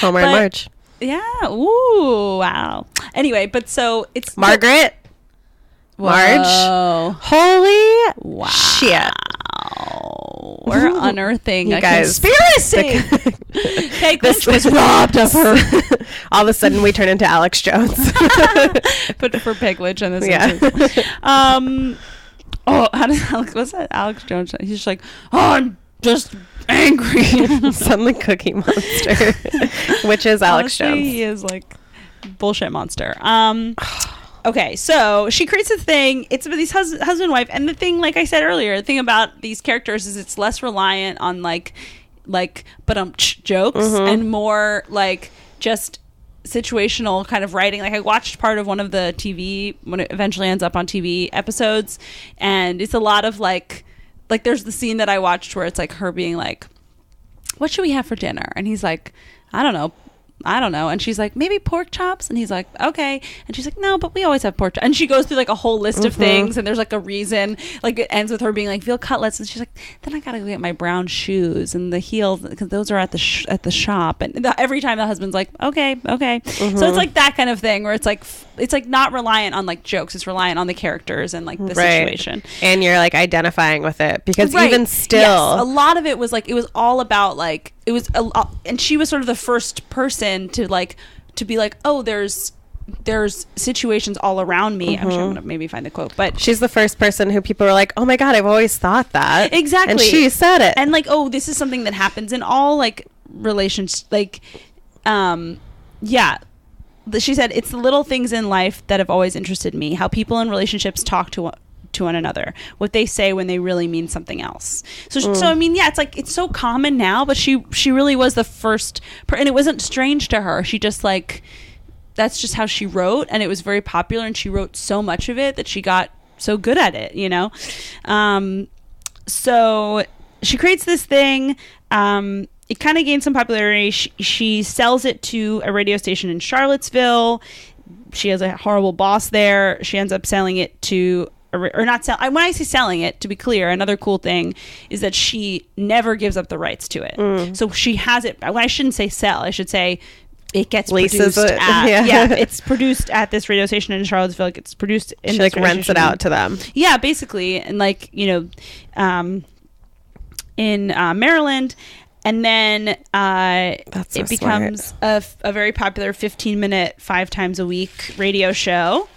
Homer and Marge. Yeah. Ooh, wow. Anyway, but so it's Margaret. Marge. Holy wow. Shit. We're unearthing you a guys, conspiracy. Kate Lynch was robbed of her. All of a sudden, we turn into Alex Jones. But for Pigledge and this. Yeah. Oh, what's that? Alex Jones. He's just like, oh, I'm just angry. Suddenly Cookie Monster, which is Alex Honestly, Jones. He is like bullshit monster. Okay, so she creates a thing. It's about these husband and wife, and the thing, like I said earlier, the thing about these characters is it's less reliant on like jokes and more like just situational kind of writing. Like I watched part of one of the TV when it eventually ends up on TV episodes, and it's a lot of like there's the scene that I watched where it's like her being like, what should we have for dinner? And he's like, I don't know. And she's like, maybe pork chops. And he's like, okay. And she's like, no, but we always have pork chops. And she goes through like a whole list of things, and there's like a reason. Like it ends with her being like, veal cutlets. And she's like, then I gotta go get my brown shoes and the heels because those are at the shop. And every time the husband's like, okay. So it's like that kind of thing where it's like not reliant on like jokes. It's reliant on the characters and like the situation. And you're like identifying with it because even still, yes, a lot of it was like it was all about like it was and she was sort of the first person to be like, oh, there's situations all around me. I'm sure I'm gonna maybe find the quote, but she's the first person who people were like, oh my god, I've always thought that. Exactly. And she said it. And like, oh, this is something that happens in all like relations. Like, yeah. She said, it's the little things in life that have always interested me. How people in relationships talk to one another, what they say when they really mean something else. So I mean, yeah, it's like it's so common now, but she really was the first, and it wasn't strange to her. She just like that's just how she wrote, and it was very popular, and she wrote so much of it that she got so good at it, you know. So she creates this thing. It kind of gained some popularity. She sells it to a radio station in Charlottesville. She has a horrible boss there. She ends up selling it to, or not sell. When I say selling it, to be clear, another cool thing is that she never gives up the rights to it. So she has it. Well, I shouldn't say sell. I should say it gets produced at, it's produced at this radio station in Charlottesville. It gets produced in she like rents it out to them. Yeah, basically, and like you know, in Maryland. And then it becomes a very popular 15-minute, 5 times a week radio show.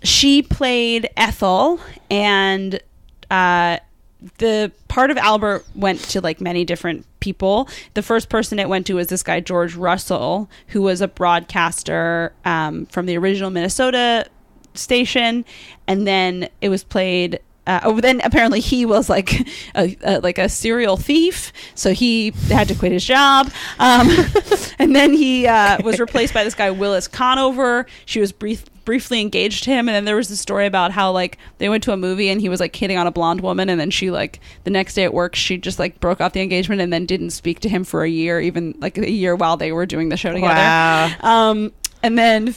She played Ethel, and the part of Albert went to like many different people. The first person it went to was this guy, George Russell, who was a broadcaster from the original Minnesota station. And then it was played... then apparently he was like a serial thief, so he had to quit his job. And then he was replaced by this guy Willis Conover. She was briefly engaged to him, and then there was this story about how like they went to a movie and he was like hitting on a blonde woman, and then she like the next day at work she just like broke off the engagement and then didn't speak to him for a year, even like a year while they were doing the show together. Wow. And then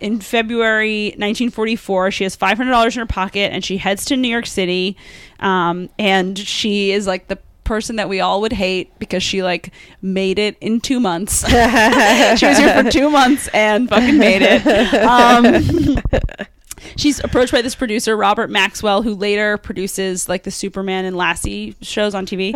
in February 1944, she has $500 in her pocket and she heads to New York City. And she is like the person that we all would hate because she like made it in 2 months. She was here for 2 months and fucking made it. She's approached by this producer, Robert Maxwell, who later produces like the Superman and Lassie shows on TV,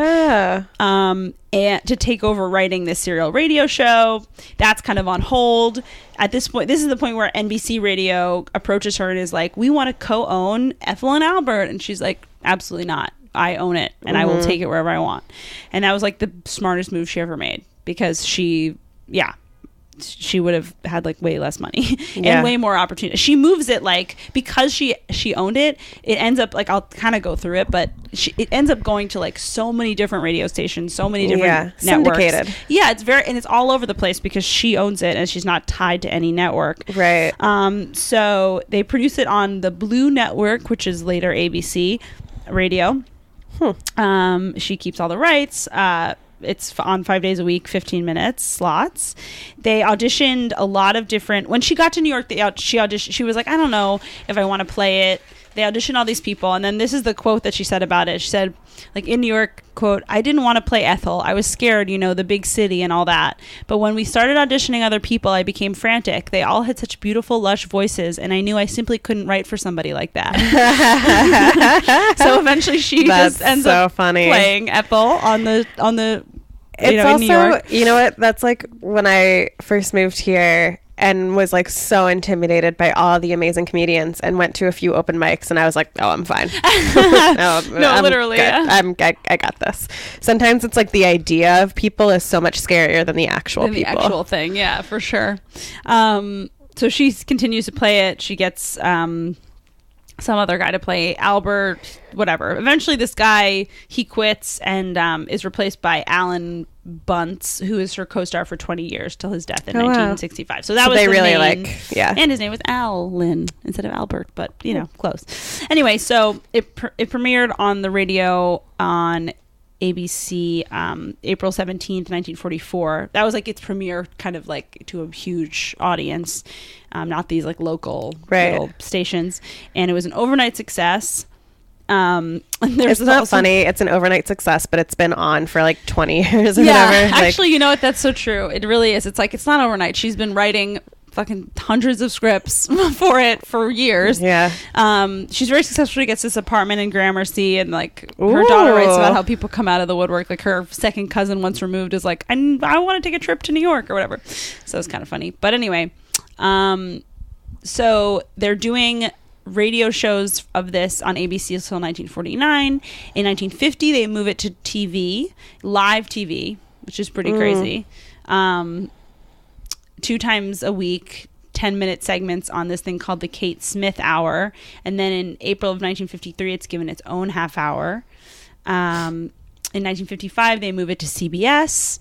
and to take over writing this serial radio show. That's kind of on hold. At this point, this is the point where NBC Radio approaches her and is like, we want to co-own Ethel and Albert. And she's like, absolutely not. I own it and I will take it wherever I want. And that was like the smartest move she ever made because she would have had like way less money and way more opportunity. She moves it like, because she owned it, it ends up like, I'll kind of go through it, but it ends up going to like so many different radio stations, so many different networks. Syndicated. Yeah, and it's all over the place because she owns it and she's not tied to any network. Right. So they produce it on the Blue Network, which is later ABC Radio. She keeps all the rights. It's on 5 days a week, 15 minutes slots. They auditioned a lot of different. When she got to New York, she auditioned. She was like, I don't know if I want to play it. They auditioned all these people, and then this is the quote that she said about it. She said, like in New York, quote, I didn't want to play Ethel. I was scared, the big city and all that. But when we started auditioning other people, I became frantic. They all had such beautiful, lush voices, and I knew I simply couldn't write for somebody like that. So eventually she just ends up playing Ethel on the it's also, in New York. You know what? That's like when I first moved here and was like so intimidated by all the amazing comedians and went to a few open mics and I was like, oh, I'm fine. No, literally. Yeah. I got this. Sometimes it's like the idea of people is so much scarier than the actual people. The actual thing. Yeah, for sure. So she continues to play it. She gets some other guy to play Albert, whatever. Eventually this guy, he quits and is replaced by Alan Bunce, who is her co-star for 20 years till his death in 1965. So that was they the really main, yeah. And his name was Alan instead of Albert, but close. Anyway, so it premiered on the radio on ABC April 17th, 1944. That was like its premiere kind of like to a huge audience, not these like local little stations. And it was an overnight success. It's not funny. It's an overnight success, but it's been on for like 20 years or whatever. Actually, you know what? That's so true. It really is. It's like, it's not overnight. She's been writing fucking hundreds of scripts for it for years. Yeah. She's very successful. She gets this apartment in Gramercy, and like her daughter writes about how people come out of the woodwork. Like her second cousin, once removed, is like, I want to take a trip to New York or whatever. So it's kind of funny. But anyway, so they're doing radio shows of this on ABC until 1949. In 1950, they move it to TV, live TV, which is pretty crazy. 2 times a week, 10-minute segments on this thing called the Kate Smith Hour. And then in April of 1953, it's given its own half hour. In 1955, they move it to CBS.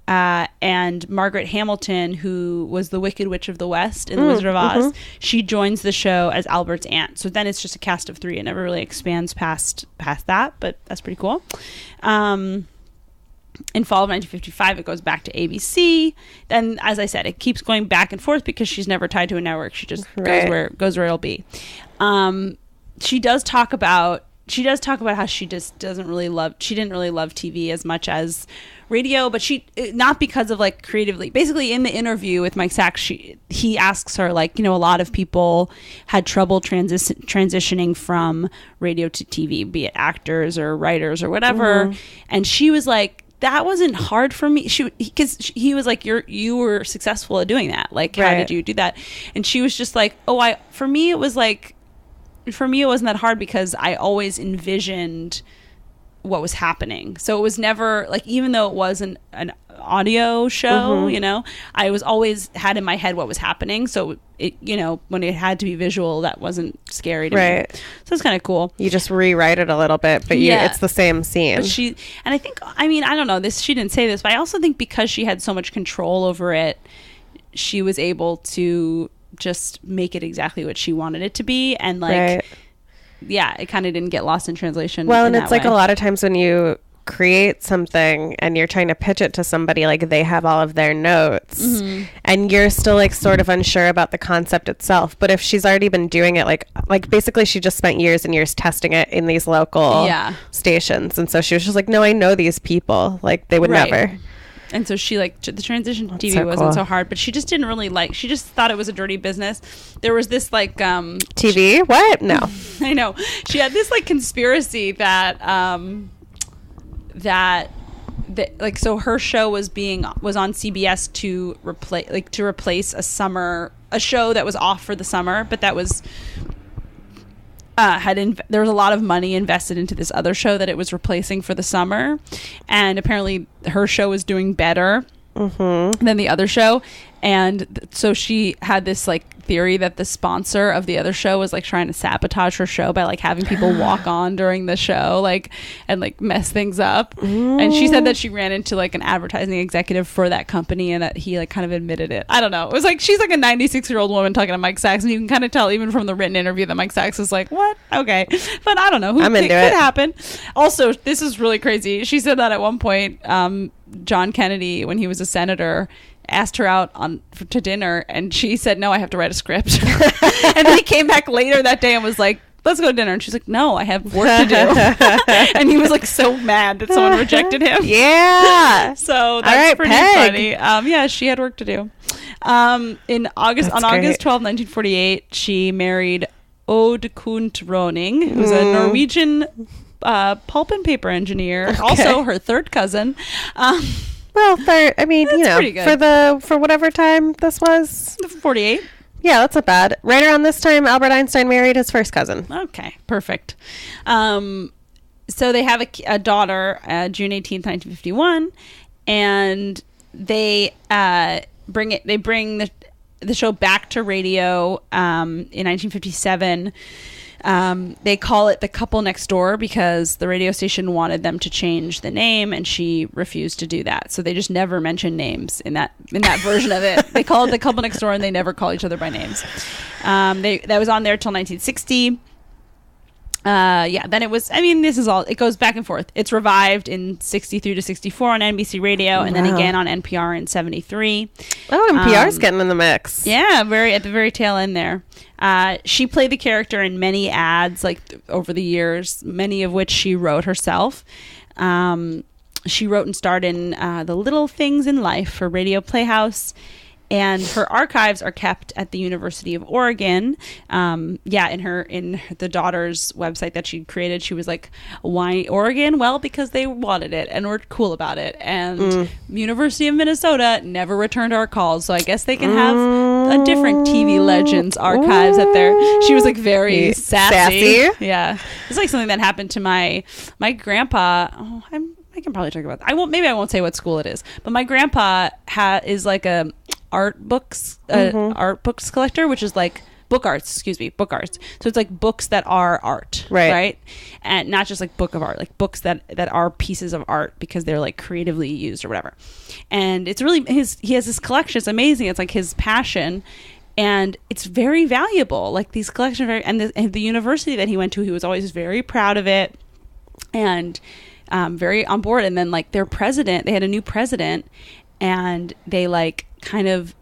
And Margaret Hamilton, who was the Wicked Witch of the West in The Wizard of Oz, she joins the show as Albert's aunt. So then it's just a cast of 3. It never really expands past that, but that's pretty cool. In fall of 1955, it goes back to ABC. Then, as I said, it keeps going back and forth because she's never tied to a network. She just goes where it'll be. She does talk about how she just didn't really love TV as much as radio, but not because of like creatively. Basically, in the interview with Mike Sachs, he asks her like, a lot of people had trouble transitioning from radio to TV, be it actors or writers or whatever, and she was like, that wasn't hard for me. Because he was like, you were successful at doing that. Like, how did you do that? And she was just like, for me, it wasn't that hard because I always envisioned what was happening. So it was never like, even though it was an audio show, I was always had in my head what was happening. So it, when it had to be visual, that wasn't scary to me. So it's kind of cool. You just rewrite it a little bit, but it's the same scene. But I think, I don't know this, she didn't say this, but I also think because she had so much control over it, she was able to just make it exactly what she wanted it to be. And like, it kind of didn't get lost in translation. Well, and it's like a lot of times when you create something and you're trying to pitch it to somebody, like they have all of their notes and you're still like sort of unsure about the concept itself. But if she's already been doing it, like basically she just spent years and years testing it in these local stations. And so she was just like, no, I know these people. Like they would never. And so she like the transition to TV wasn't so hard, but she just didn't really like, she just thought it was a dirty business. There was this like TV? What? No. I know. She had this like conspiracy that like, so her show was on CBS to replace a show that was off for the summer, but that was there was a lot of money invested into this other show that it was replacing for the summer, and apparently her show was doing better than the other show, and so she had this like theory that the sponsor of the other show was like trying to sabotage her show by like having people walk on during the show, like, and like mess things up. And she said that she ran into like an advertising executive for that company and that he like kind of admitted it. I don't know. It was like, she's like a 96-year-old woman talking to Mike Sachs, and you can kind of tell even from the written interview that Mike Sachs is like, what? Okay. But I don't know. I'm into it. Could happen. Also, this is really crazy. She said that at one point, John Kennedy, when he was a senator, asked her out to dinner, and she said, no, I have to write a script. And then he came back later that day and was like, let's go to dinner. And she's like, no, I have work to do. And he was like so mad that someone rejected him. Yeah. So that's pretty funny. Yeah, she had work to do. On August 12, 1948, she married Odd Kunt Roning, who's a Norwegian pulp and paper engineer. Okay. Also her third cousin. Well, third, I mean, for whatever time this was. 48. Yeah, that's not bad. Right around this time, Albert Einstein married his first cousin. Okay, perfect. So they have a daughter, June 18th, 1951, and they bring the show back to radio in 1957. They call it The Couple Next Door because the radio station wanted them to change the name, and she refused to do that. So they just never mention names in that version of it. They call it The Couple Next Door, and they never call each other by names. That was on there till 1960. Then it was, I mean, this is all, it goes back and forth. It's revived in 63 to 64 on NBC Radio, and then again on NPR in 73. Oh, NPR's getting in the mix. Yeah, at the very tail end there. She played the character in many ads, like over the years, many of which she wrote herself. She wrote and starred in The Little Things in Life for Radio Playhouse. And her archives are kept at the University of Oregon. In the daughter's website that she created, she was like, "Why Oregon? Well, because they wanted it and were cool about it." And University of Minnesota never returned our calls, so I guess they can have a different TV Legends archives at there. She was like very sassy. Yeah, it's like something that happened to my grandpa. I can probably talk about that. I won't say what school it is, but my grandpa is like a art books collector, which is like book arts. So it's like books that are art, right? And not just like book of art, like books that are pieces of art because they're like creatively used or whatever. And it's really he has this collection. It's amazing. It's like his passion. And it's very valuable. Like these collections and the university that he went to, he was always very proud of it and very on board. And then like they had a new president, and they like kind of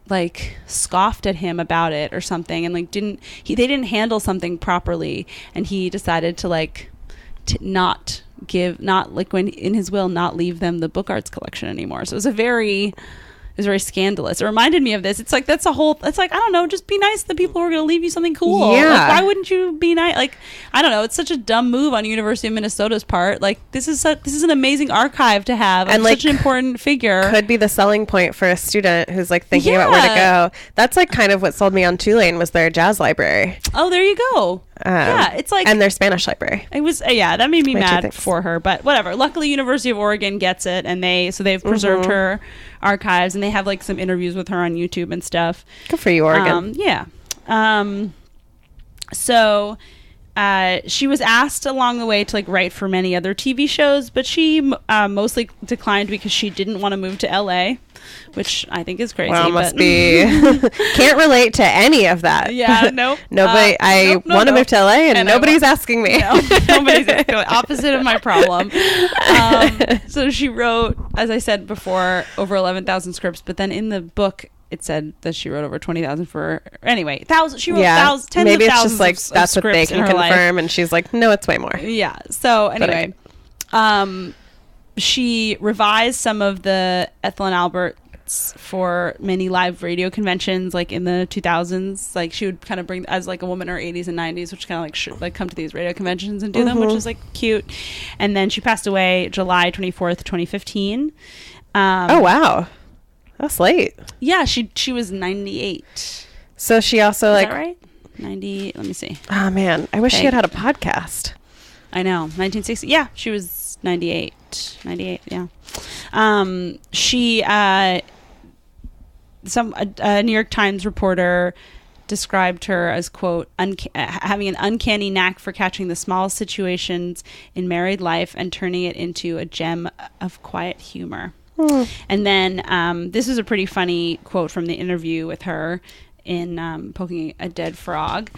like scoffed at him about it or something, and like they didn't handle something properly, and he decided to like not when in his will not leave them the book arts collection anymore. So it was very scandalous. It reminded me of this. It's like, it's like, I don't know, just be nice to the people who are going to leave you something cool. Yeah. Like, why wouldn't you be nice? Like, I don't know. It's such a dumb move on University of Minnesota's part. Like, this is an amazing archive to have. And like, such an important figure. Could be the selling point for a student who's like thinking about where to go. That's like kind of what sold me on Tulane was their jazz library. Oh, there you go. It's like, and their Spanish library. It was that made me mad for her, but whatever. Luckily, University of Oregon gets it, and they've preserved her archives, and they have like some interviews with her on YouTube and stuff. Good for you, Oregon. So she was asked along the way to like write for many other TV shows, but she mostly declined because she didn't want to move to LA, which I think is crazy. Well, must be. Can't relate to any of that. Yeah, nope. Nobody. I want to move to LA, and nobody's asking me. No, nobody's asking me. Opposite of my problem. So she wrote, as I said before, over 11,000 scripts, but then in the book, it said that she wrote over 20,000 for anyway, thousands. She wrote thousands, tens maybe of it's thousands. Just like that's what they can confirm, and she's like, no, it's way more. Yeah. So anyway, she revised some of the Ethel and Albert's for many live radio conventions, like in the 2000s. Like she would kind of bring as like a woman in her 80s and 90s, which kind of like should like come to these radio conventions and do them, which is like cute. And then she passed away July 24th, 2015. Oh wow. That's late. Yeah, she was 98. So she also Is like that right? 90. Let me see. Oh man, I wish she had a podcast. I know. 1960. Yeah, she was 98. 98. Yeah. She a New York Times reporter described her as, quote, having an uncanny knack for catching the smallest situations in married life and turning it into a gem of quiet humor. And then this is a pretty funny quote from the interview with her in Poking a Dead Frog.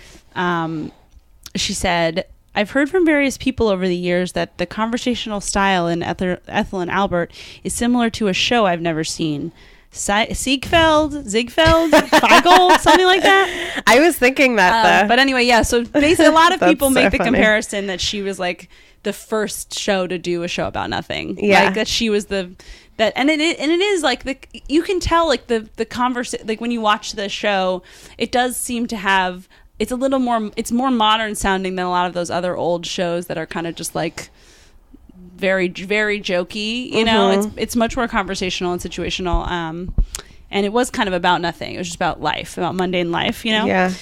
She said, "I've heard from various people over the years that the conversational style in Ethel and Albert is similar to a show I've never seen. Ziegfeld, Feigl, something like that." I was thinking that, but anyway, yeah. So basically, a lot of people make the comparison that she was like the first show to do a show about nothing. Yeah, like that she was and it is like you can tell like the conversation, like when you watch the show, it does seem to have, it's a little more, it's more modern sounding than a lot of those other old shows that are kind of just like very, very jokey, you know. It's much more conversational and situational, and it was kind of about nothing. It was just about life, about mundane life, you know. Yeah.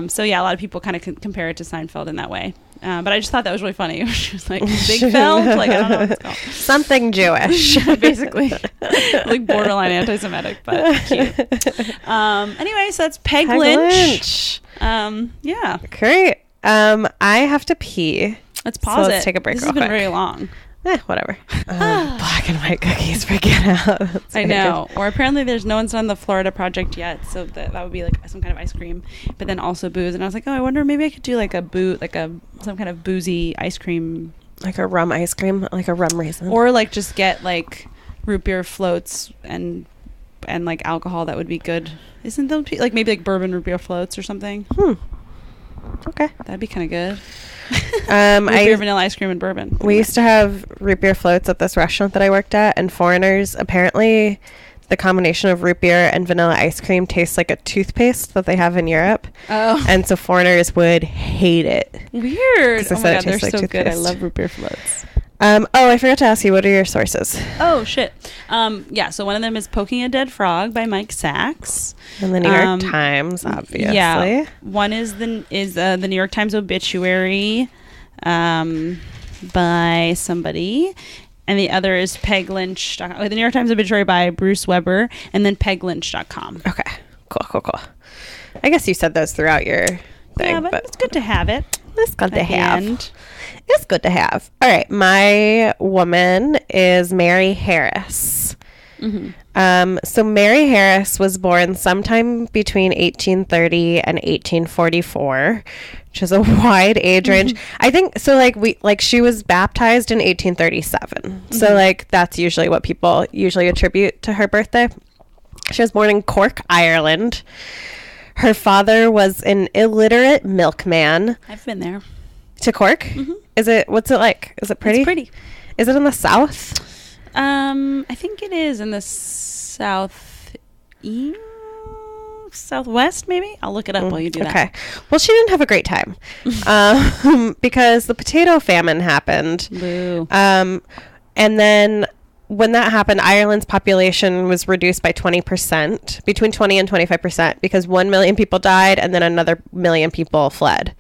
So yeah, a lot of people kind of compare it to Seinfeld in that way. But I just thought that was really funny. She was like, Ziegfeld? Like, I don't know what it's called. Something Jewish. Basically. Like borderline anti-Semitic, but cute. Anyway, so that's Peg Lynch. Yeah. Great. I have to pee. Let's pause it. Let's take a break This real has been quick. very long. Whatever. Black and white cookies, freaking out. I know. Or apparently there's no one's done the Florida project yet, so that would be like some kind of ice cream, but then also booze. And I was like, oh, I wonder maybe I could do like some kind of boozy ice cream, like a rum ice cream, like a rum raisin, or like just get like root beer floats and like alcohol. That would be good. Isn't those like maybe like bourbon root beer floats or something? Okay, that'd be kind of good. Root beer, vanilla ice cream, and bourbon. We used to have root beer floats at this restaurant that I worked at, and foreigners, apparently the combination of root beer and vanilla ice cream tastes like a toothpaste that they have in Europe. Oh. And so foreigners would hate it. Weird. Oh my God, they're so good. I love root beer floats. I forgot to ask you, what are your sources? Oh, shit. Yeah, so one of them is Poking a Dead Frog by Mike Sachs. And the New York Times, obviously. Yeah. One is the New York Times obituary by somebody. And the other is Peg Lynch. The New York Times obituary by Bruce Weber. And then PegLynch.com. Okay. Cool. I guess you said those throughout your thing. Yeah, but it's good to have it. It's good to have. It's good to have. All right. My woman is Mary Harris. So Mary Harris was born sometime between 1830 and 1844, which is a wide age range. I think so. Like she was baptized in 1837. So like that's usually what people usually attribute to her birthday. She was born in Cork, Ireland. Her father was an illiterate milkman. I've been there. To Cork? What's it like? Is it pretty? It's pretty. Is it in the south? I think it is in the southwest, maybe. I'll look it up while you do that. Okay. Well, she didn't have a great time because the potato famine happened. Boo. And then when that happened, Ireland's population was reduced by 20%, between 20 and 25%, because 1 million people died and then another 1 million people fled.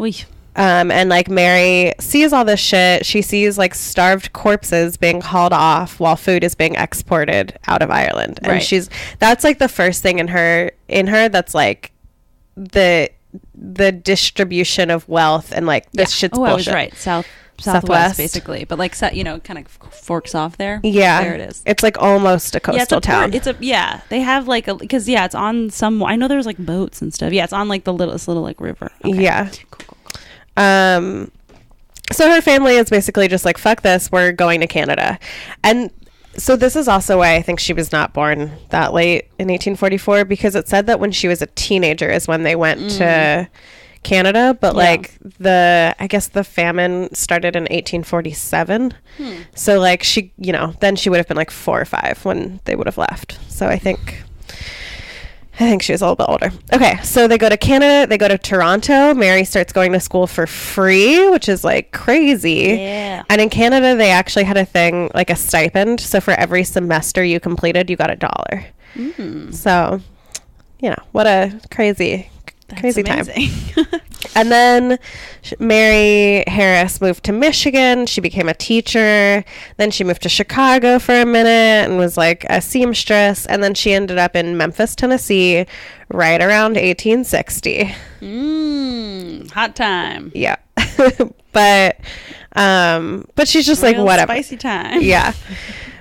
Oy. And like Mary sees all this shit. She sees like starved corpses being hauled off while food is being exported out of Ireland. And that's like the first thing in her that's like the the distribution of wealth and like this shit's bullshit. I was right. Southwest basically, but like kind of forks off there. Yeah, there it is. It's like almost a coastal town. They have like because it's on some. I know there's like boats and stuff. Yeah, it's on like this little like river. Okay. Yeah. Cool. So her family is basically just like, fuck this, we're going to Canada. And so this is also why I think she was not born that late in 1844, because it said that when she was a teenager is when they went to Canada, but like I guess the famine started in 1847. So like she, then she would have been like 4 or 5 when they would have left. So I think she was a little bit older. Okay, so they go to Canada, they go to Toronto. Mary starts going to school for free, which is like crazy. Yeah. And in Canada, they actually had a thing like a stipend. So for every semester you completed, you got $1. So, what a crazy time. And then Mary Harris moved to Michigan. She became a teacher. Then she moved to Chicago for a minute and was like a seamstress. And then she ended up in Memphis, Tennessee, right around 1860. Hot time. Yeah. but she's just like, whatever. Spicy time. Yeah.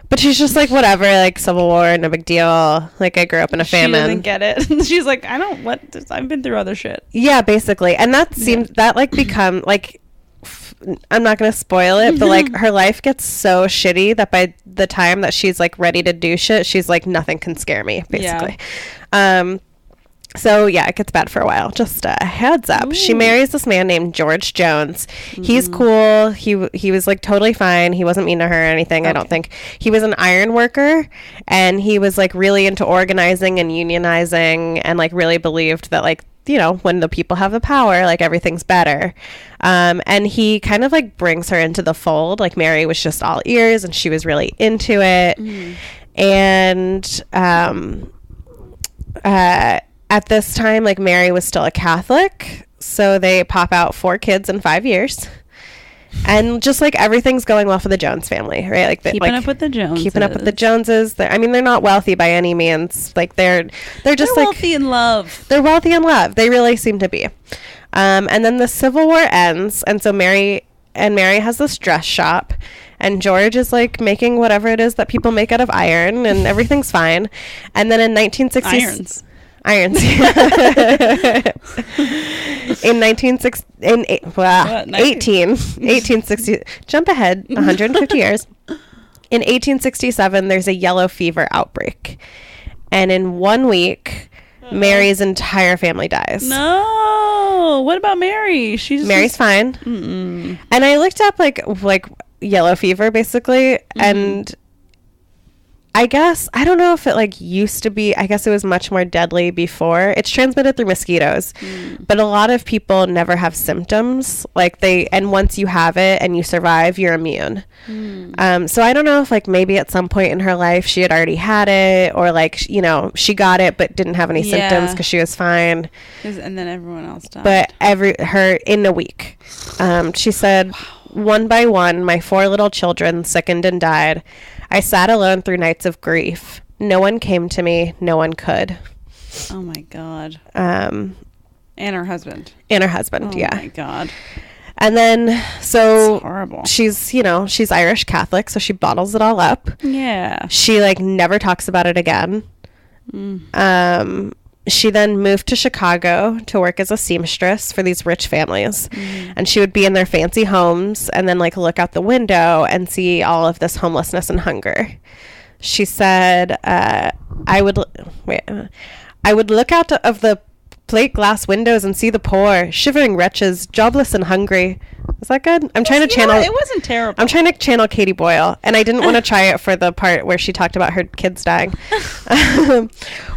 But she's just like, whatever, like Civil War, no big deal. Like I grew up in a famine. She doesn't get it. She's like, I've been through other shit. Yeah, basically. And that seems that like become like, I'm not going to spoil it, but like her life gets so shitty that by the time that she's like ready to do shit, she's like, nothing can scare me, basically. Yeah. So yeah, it gets bad for a while. Just a heads up. Ooh. She marries this man named George Jones. He's cool. He was like totally fine. He wasn't mean to her or anything. Okay. I don't think. He was an iron worker, and he was like really into organizing and unionizing, and like really believed that like, when the people have the power, like everything's better. And he kind of like brings her into the fold. Like Mary was just all ears, and she was really into it. And at this time, like Mary was still a Catholic, so they pop out 4 kids in 5 years, and just like everything's going well for the Jones family, right? Like keeping up with the Joneses. Keeping up with the Joneses. They're not wealthy by any means. Like they're just like wealthy in love. They're wealthy in love. They really seem to be. And then the Civil War ends, and so Mary has this dress shop. And George is like making whatever it is that people make out of iron, and everything's fine. And then in 1960s. Irons. In 1860, jump ahead 150 years. In 1867, there's a yellow fever outbreak. And in 1 week, Mary's entire family dies. No. What about Mary? Mary's fine. And I looked up like yellow fever basically, and I guess, I don't know if it like used to be, I guess it was much more deadly before. It's transmitted through mosquitoes, but a lot of people never have symptoms. And once you have it and you survive, you're immune. So I don't know if like maybe at some point in her life she had already had it, or like, she got it but didn't have any symptoms because she was fine. And then everyone else died. But in a week. She said, one by one, my 4 little children sickened and died. I sat alone through nights of grief. No one came to me. No one could. Oh, my God. And her husband. Yeah. Oh, my God. And then, so that's horrible. She's Irish Catholic, so she bottles it all up. Yeah. She, like, never talks about it again. She then moved to Chicago to work as a seamstress for these rich families. And she would be in their fancy homes and then like look out the window and see all of this homelessness and hunger. She said, I would look out of the plate glass windows and see the poor, shivering wretches, jobless and hungry. Is that good? I'm trying to channel. It wasn't terrible. I'm trying to channel Katie Boyle, and I didn't want to try it for the part where she talked about her kids dying.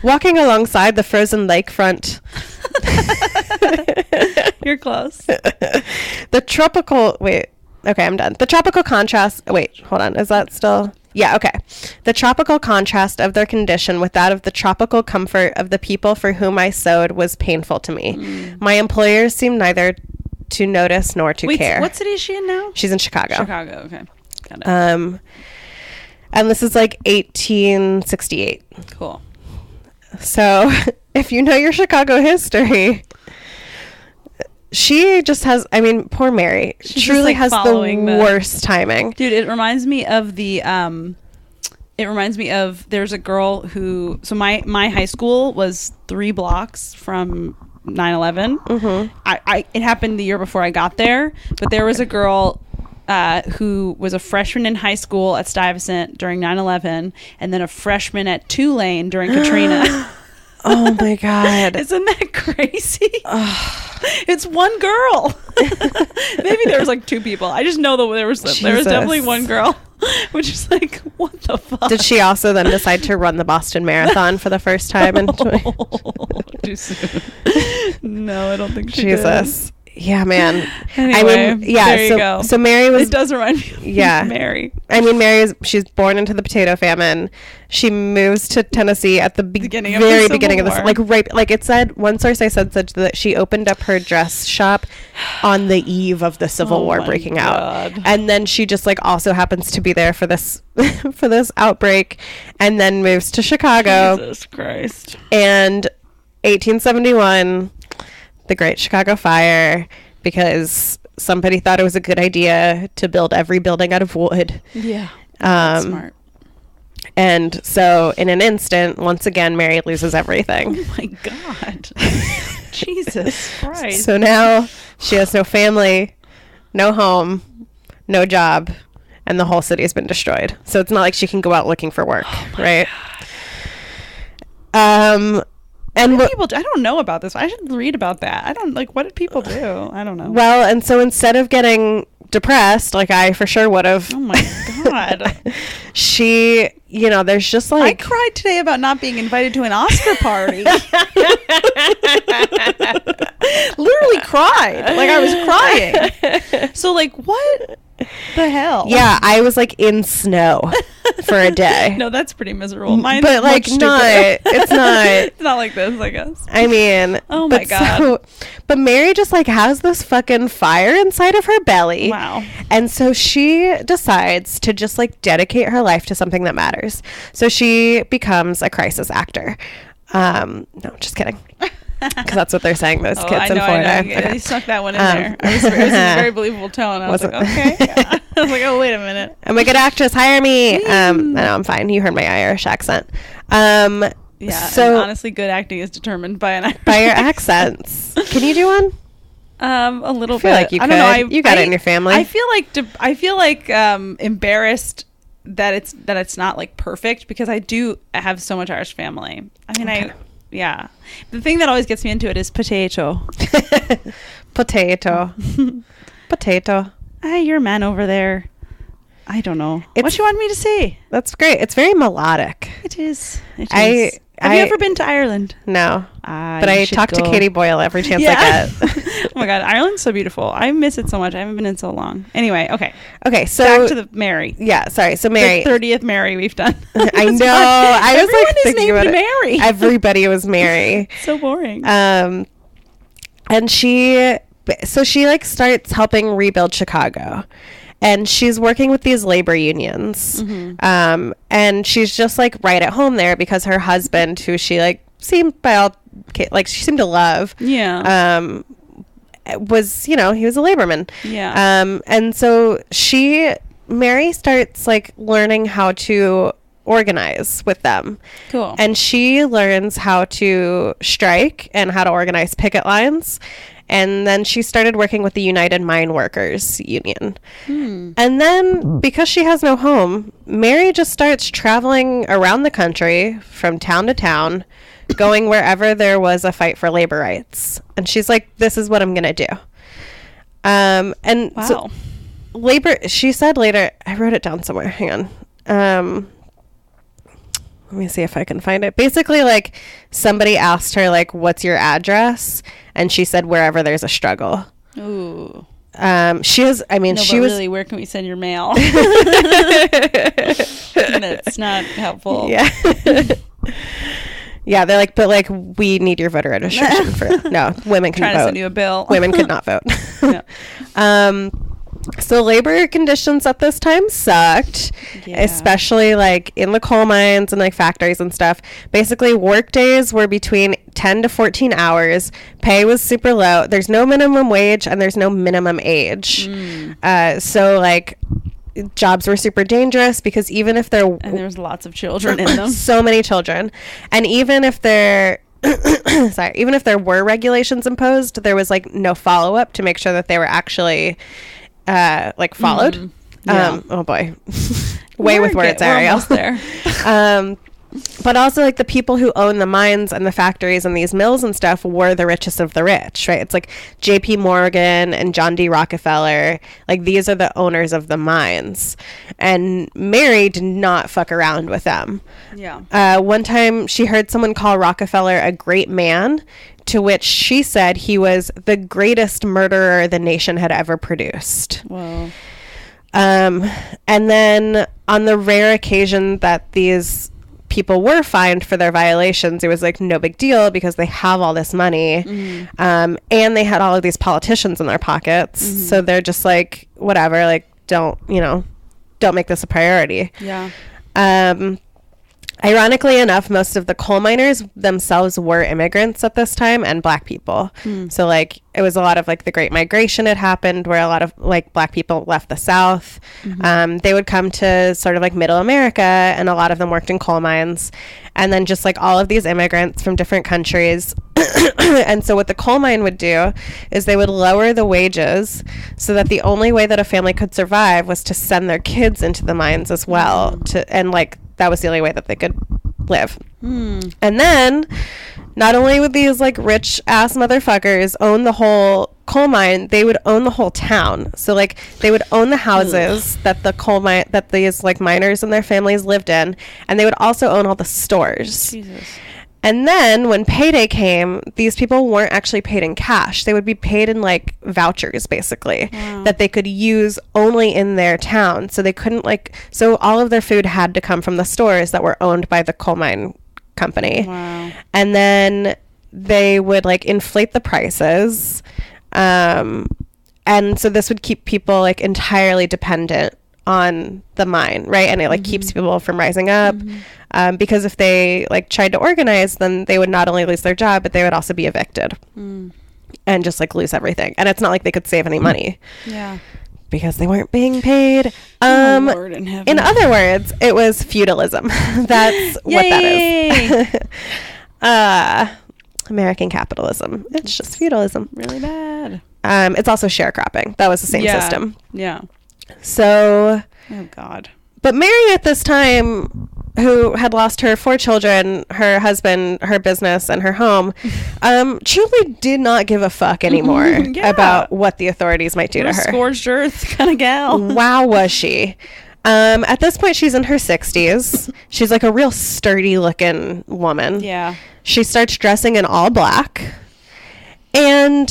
Walking alongside the frozen lakefront. You're close. The tropical. Wait. Okay, I'm done. The tropical contrast. Wait, hold on. Is that still? Yeah, okay. The tropical contrast of their condition with that of the tropical comfort of the people for whom I sewed was painful to me. My employers seemed neither to notice nor to care. What city is she in now? She's in Chicago. Chicago, okay. Got it. And this is like 1868. Cool. So if you know your Chicago history, she just has, I mean, poor Mary truly has the worst timing. Dude, it reminds me of there's a girl who, so my high school was 3 blocks from 9/11. Mm-hmm. It happened the year before I got there, but there was a girl who was a freshman in high school at Stuyvesant during 9/11, and then a freshman at Tulane during Katrina. Oh my God. Isn't that crazy? It's one girl. Maybe there was like 2 people. I just know that there was definitely one girl, which is like, what the fuck? Did she also then decide to run the Boston Marathon for the first time? Too soon. No, I don't think she did. Yeah, man. Anyway, there you go. So Mary was... It does remind me of Mary. I mean, she's born into the potato famine. She moves to Tennessee at the beginning of this. Like it said, one source I said that she opened up her dress shop on the eve of the Civil War breaking out. And then she just like also happens to be there for this for this outbreak, and then moves to Chicago. Jesus Christ. And 1871... the Great Chicago Fire, because somebody thought it was a good idea to build every building out of wood. Yeah. That's smart. And so in an instant, once again, Mary loses everything. Oh my God. Jesus Christ. So now she has no family, no home, no job, and the whole city has been destroyed. So it's not like she can go out looking for work, right? God. And what people do? I don't know about this. I should read about that. What did people do? I don't know. Well, and so instead of getting depressed, like I for sure would have. Oh my God. She, there's just like... I cried today about not being invited to an Oscar party. Literally cried. Like I was crying. So like, what the hell? Yeah, I was like in snow for a day. No, that's pretty miserable. Mine's but like it's not it's not like this, I guess. I mean, oh my God. But Mary just like has this fucking fire inside of her belly. Wow. And so she decides to just like dedicate her life to something that matters. So she becomes a crisis actor. No, just kidding. Because that's what they're saying, those kids in Florida. Okay. They stuck that one in there. It was a very believable tone. I was like, okay. I was like, oh, wait a minute. I'm a good actress. Hire me. No, I'm fine. You heard my Irish accent. Yeah. So honestly, good acting is determined by your accents. Can you do one? A little bit. I feel like you could. Don't know. You got it in your family. I feel like embarrassed that it's not like perfect, because I do have so much Irish family. I mean, okay. Yeah. The thing that always gets me into it is potato. Potato. Hey, your man over there. I don't know. What you want me to say? That's great. It's very melodic. It is. Have you ever been to Ireland? No. But I talk to Katie Boyle every chance I get. Oh my God. Ireland's so beautiful. I miss it so much. I haven't been in so long. Anyway. Okay. So back to the Mary. Yeah. Sorry. So Mary. The 30th Mary we've done. I know. I was Everyone is named Mary. Everybody was Mary. So boring. And she like starts helping rebuild Chicago. And she's working with these labor unions. Mm-hmm. And she's just like right at home there because her husband, who she like seemed she seemed to love. Yeah. Was, he was a laborman. Yeah. And so Mary starts like learning how to organize with them. Cool. And she learns how to strike and how to organize picket lines. And then she started working with the United Mine Workers Union. And then, because she has no home, Mary just starts traveling around the country from town to town, going wherever there was a fight for labor rights. And she's like, this is what I'm going to do. And wow. So she said later, I wrote it down somewhere. Hang on. Let me see if I can find it. Basically, like, somebody asked her, like, what's your address? And she said, wherever there's a struggle. Ooh. She was, really, where can we send your mail? That's not helpful. Yeah. Yeah, they're like, but, like, we need your voter registration for, no, women can vote. Trying to send you a bill. Women could not vote. Yeah. So labor conditions at this time sucked, especially like in the coal mines and like factories and stuff. Basically, work days were between 10 to 14 hours. Pay was super low. There's no minimum wage and there's no minimum age. So like jobs were super dangerous because even if there was lots of children in them, so many children, and even if there even if there were regulations imposed, there was like no follow-up to make sure that they were actually like followed. Oh boy. Way with words, Ariel. There. But also like the people who own the mines and the factories and these mills and stuff were the richest of the rich, right? It's like JP Morgan and John D. Rockefeller. Like these are the owners of the mines. And Mary did not fuck around with them. Yeah. One time she heard someone call Rockefeller a great man, to which she said he was the greatest murderer the nation had ever produced. Whoa. And then on the rare occasion that these people were fined for their violations, it was like no big deal because they have all this money. And they had all of these politicians in their pockets. So they're just like, whatever, like don't make this a priority. Yeah. Ironically enough, most of the coal miners themselves were immigrants at this time and black people. So like it was a lot of like the Great Migration had happened where a lot of like black people left the South. They would come to sort of like middle America, and a lot of them worked in coal mines. And then just like all of these immigrants from different countries. And so what the coal mine would do is they would lower the wages so that the only way that a family could survive was to send their kids into the mines as well, and like that was the only way that they could live. And then not only would these like rich ass motherfuckers own the whole coal mine, they would own the whole town. So like they would own the houses that the coal mine, that these like miners and their families lived in, and they would also own all the stores. Jesus. And then when payday came, these people weren't actually paid in cash. They would be paid in like vouchers, basically, that they could use only in their town. So they couldn't like, so all of their food had to come from the stores that were owned by the coal mine company. And then they would like inflate the prices. And so this would keep people like entirely dependent on the mine, right? And it like keeps people from rising up. Because if they like tried to organize, then they would not only lose their job, but they would also be evicted and just like lose everything. And it's not like they could save any money. Yeah. Because they weren't being paid. Lord in heaven. In other words, it was feudalism. That's what that is. American capitalism. It's just feudalism. Really bad. It's also sharecropping. That was the same system. Yeah. So. Oh God. But Mary at this time, who had lost her 4 children, her husband, her business, and her home, truly did not give a fuck anymore about what the authorities might do to her. Scorched earth kind of gal. Wow, was she. At this point, she's in her 60s. She's like a real sturdy looking woman. Yeah. She starts dressing in all black. And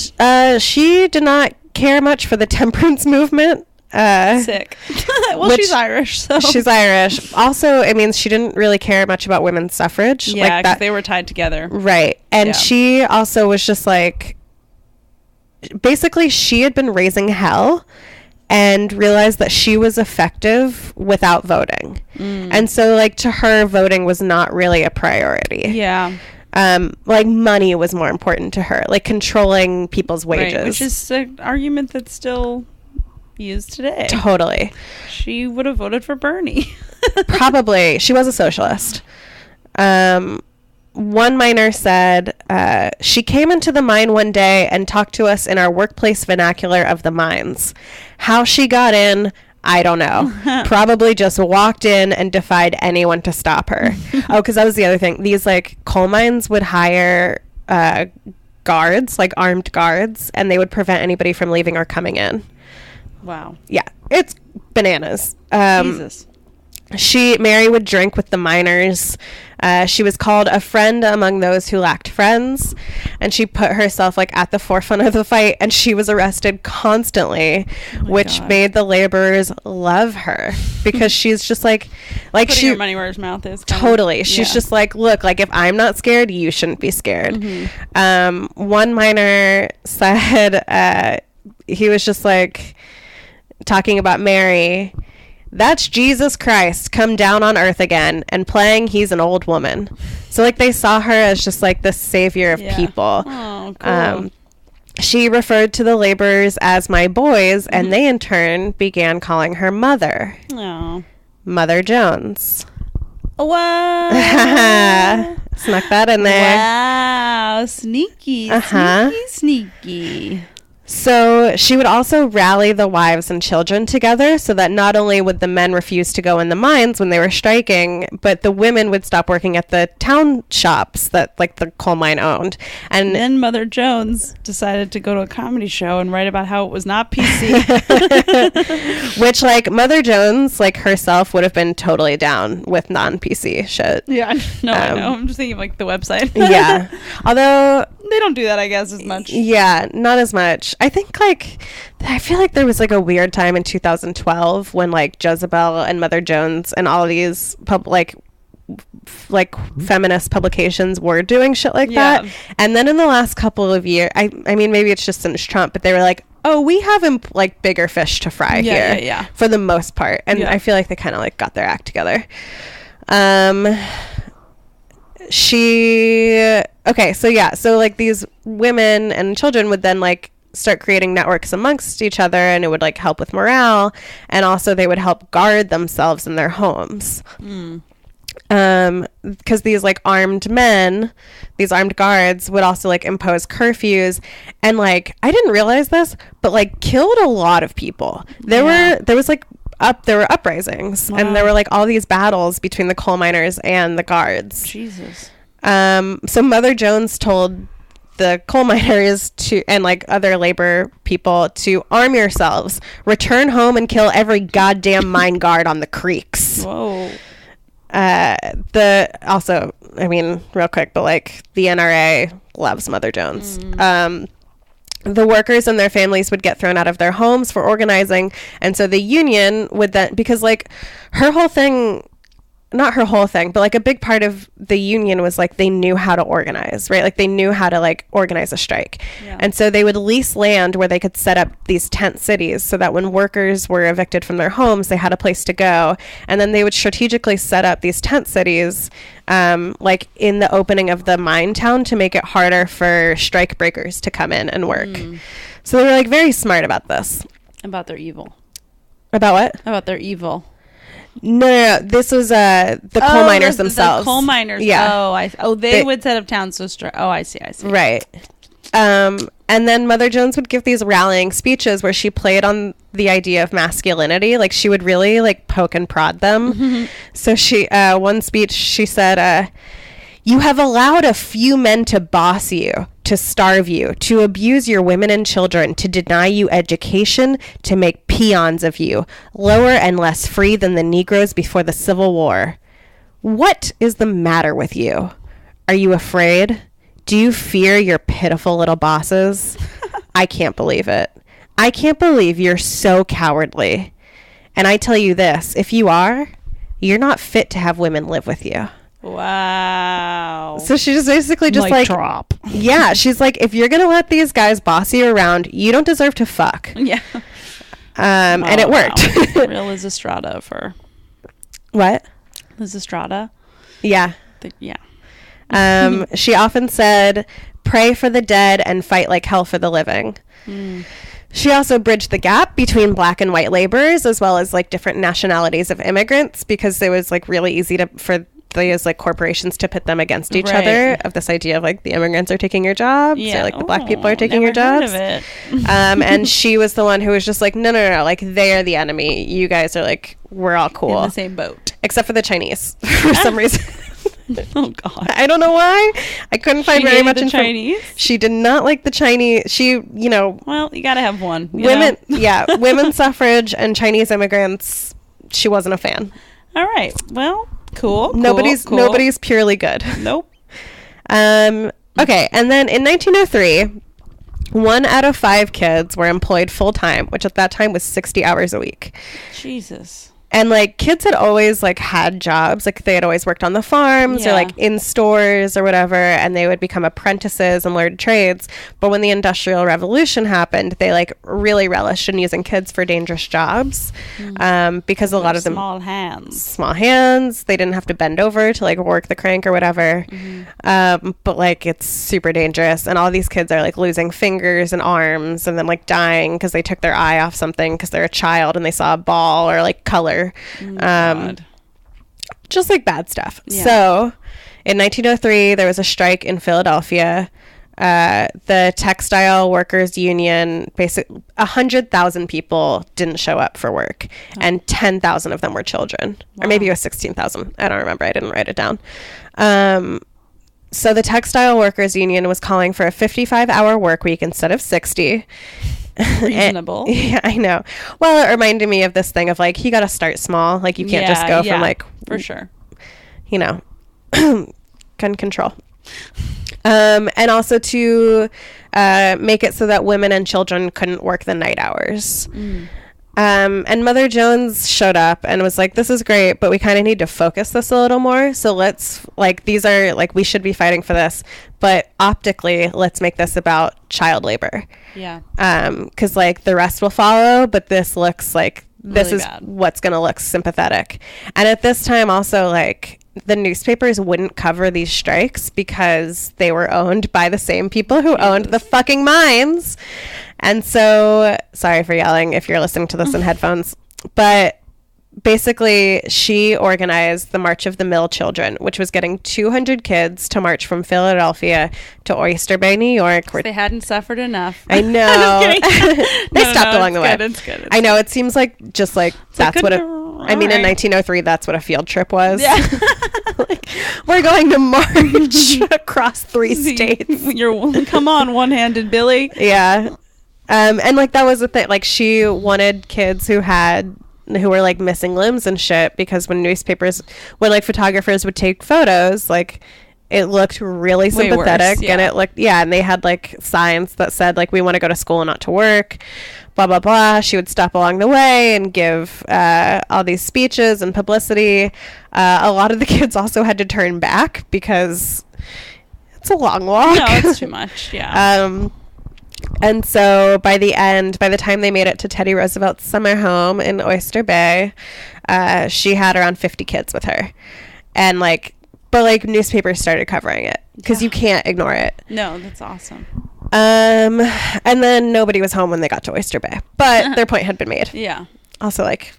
she did not care much for the temperance movement. Sick. Well, she's Irish, so she's Irish. Also, it means she didn't really care much about women's suffrage. Yeah, because they were tied together, right? And she also was just like, basically, she had been raising hell and realized that she was effective without voting, and so like to her, voting was not really a priority. Yeah. Like money was more important to her, like controlling people's wages, right, which is an argument that's still used today. Totally. She would have voted for Bernie. Probably. She was a socialist. One miner said, she came into the mine one day and talked to us in our workplace vernacular of the mines. How she got in, I don't know. Probably just walked in and defied anyone to stop her. Because that was the other thing. These like coal mines would hire guards, like armed guards, and they would prevent anybody from leaving or coming in. Wow. Yeah, it's bananas. Jesus. Mary would drink with the miners. She was called a friend among those who lacked friends, and she put herself like at the forefront of the fight, and she was arrested constantly, which made the laborers love her because she's just like putting her money where his mouth is. Totally. She's just like, look, like if I'm not scared, you shouldn't be scared. One miner said he was just like, talking about Mary. That's Jesus Christ come down on earth again and playing he's an old woman. So like they saw her as just like the savior of people. Oh, cool. She referred to the laborers as my boys, and they in turn began calling her mother. Oh. Mother Jones. Wow. Snuck that in there. Wow. Sneaky. Sneaky. So she would also rally the wives and children together so that not only would the men refuse to go in the mines when they were striking, but the women would stop working at the town shops that like the coal mine owned. And then Mother Jones decided to go to a comedy show and write about how it was not PC. Which like Mother Jones like herself would have been totally down with non-PC shit. Yeah, no, I know. I'm just thinking of like the website. Yeah. Although they don't do that, I guess, as much. Yeah, not as much. I think like I feel like there was like a weird time in 2012 when like Jezebel and Mother Jones and all these feminist publications were doing shit like that. And then in the last couple of years, I mean maybe it's just since Trump, but they were like, oh, we have like bigger fish to fry here for the most part. And I feel like they kind of like got their act together. So like these women and children would then like start creating networks amongst each other, and it would like help with morale, and also they would help guard themselves in their homes. Because these like armed men, these armed guards would also like impose curfews, and like I didn't realize this, but like killed a lot of people. There were uprisings, and there were like all these battles between the coal miners and the guards. Jesus. So Mother Jones told the coal miners and like other labor people to arm yourselves, return home and kill every goddamn mine guard on the creeks. Whoa. Real quick, but like the NRA loves Mother Jones. The workers and their families would get thrown out of their homes for organizing, and so the union would then, because like not her whole thing, but like a big part of the union was like they knew how to organize, right? Like they knew how to like organize a strike. And so they would lease land where they could set up these tent cities so that when workers were evicted from their homes, they had a place to go. And then they would strategically set up these tent cities like in the opening of the mine town to make it harder for strike breakers to come in and work. So they were like very smart about this. About their evil. About what? About their evil. No. This was the coal miners themselves. The coal miners. Yeah. They would set up towns so I see. Right. And then Mother Jones would give these rallying speeches where she played on the idea of masculinity. Like she would really like poke and prod them. So she one speech she said, you have allowed a few men to boss you, to starve you, to abuse your women and children, to deny you education, to make peons of you, lower and less free than the Negroes before the Civil War. What is the matter with you? Are you afraid? Do you fear your pitiful little bosses? I can't believe it. I can't believe you're so cowardly. And I tell you this, if you are, you're not fit to have women live with you. Wow. So she just basically just like drop. Yeah, she's like, if you're gonna let these guys boss you around, you don't deserve to fuck. Yeah. And it worked. Real Liz Estrada for what? Liz Estrada. Yeah. Yeah. She often said, pray for the dead and fight like hell for the living. She also bridged the gap between black and white laborers, as well as like different nationalities of immigrants, because it was like really easy for these like corporations to pit them against each other, of this idea of like the immigrants are taking your jobs, or like the black people are taking your jobs. And she was the one who was just like, no, like they are the enemy. You guys are like, we're all cool. In the same boat. Except for the Chinese for some reason. Oh God. I don't know why. I couldn't find very much information. Chinese? She did not like the Chinese. Well, you gotta have one. Women, women's suffrage and Chinese immigrants. She wasn't a fan. All right. Well, cool. Nobody's purely good. Nope. Okay, and then in 1903, 1 out of 5 kids were employed full time, which at that time was 60 hours a week. Jesus. And like kids had always like had jobs, like they had always worked on the farms or like in stores or whatever, and they would become apprentices and learn trades. But when the Industrial Revolution happened, they like really relished in using kids for dangerous jobs, because a lot of them small hands. They didn't have to bend over to like work the crank or whatever. But like it's super dangerous, and all these kids are like losing fingers and arms, and then like dying because they took their eye off something because they're a child and they saw a ball or like color. Just like bad stuff. So in 1903 there was a strike in Philadelphia. The textile workers union, basically 100,000 people didn't show up for work, and 10,000 of them were children. Or maybe it was 16,000. I don't remember, I didn't write it down. So the textile workers union was calling for a 55-hour work week instead of 60. Reasonable. Yeah, I know. Well, it reminded me of this thing of like, you got to start small. Like you can't just go from like, for sure, you know, gun control. And also to make it so that women and children couldn't work the night hours. And Mother Jones showed up and was like, this is great, but we kind of need to focus this a little more. So let's like, these are like, we should be fighting for this, but optically, let's make this about child labor. Yeah. Because like the rest will follow, but this looks like this really is bad. What's going to look sympathetic. And at this time also, like, the newspapers wouldn't cover these strikes because they were owned by the same people who owned the fucking mines. And so, sorry for yelling if you're listening to this in headphones, but basically she organized the March of the Mill Children, which was getting 200 kids to march from Philadelphia to Oyster Bay, New York. They hadn't suffered enough. I know. They stopped along the way. It's good. I know. It seems like just like that's what I mean, in 1903, that's what a field trip was. Yeah. Like, we're going to march across 3 states. Come on, one-handed Billy. Yeah. And like that was the thing. Like she wanted kids who were like missing limbs and shit, because when like photographers would take photos, like it looked really sympathetic. Worse, and it looked, and they had like signs that said like, we want to go to school, not to work, blah, blah, blah. She would stop along the way and give all these speeches and publicity. A lot of the kids also had to turn back because it's a long walk. No, it's too much. Yeah. And so by the time they made it to Teddy Roosevelt's summer home in Oyster Bay, she had around 50 kids with her. And like, but like newspapers started covering it because you can't ignore it. No, that's awesome. And then nobody was home when they got to Oyster Bay, but their point had been made. Yeah. Also, like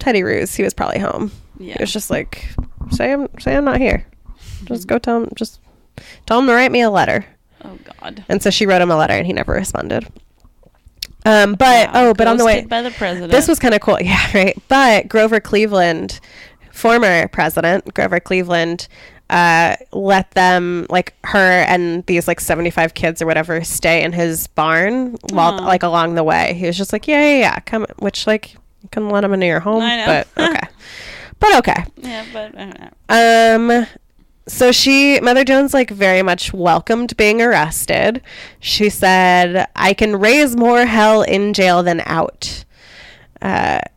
Teddy Roos, he was probably home. Yeah. It was just like, say I'm not here. Just go tell him to write me a letter. Oh God. And so she wrote him a letter and he never responded. But on the way, by the president. This was kind of cool. Yeah, right. But Grover Cleveland, former president Grover Cleveland, let them, like her and these like 75 kids or whatever, stay in his barn while like along the way. He was just like, yeah, come, which like you can let them into your home, but okay. Yeah, but so Mother Jones like very much welcomed being arrested. She said, I can raise more hell in jail than out.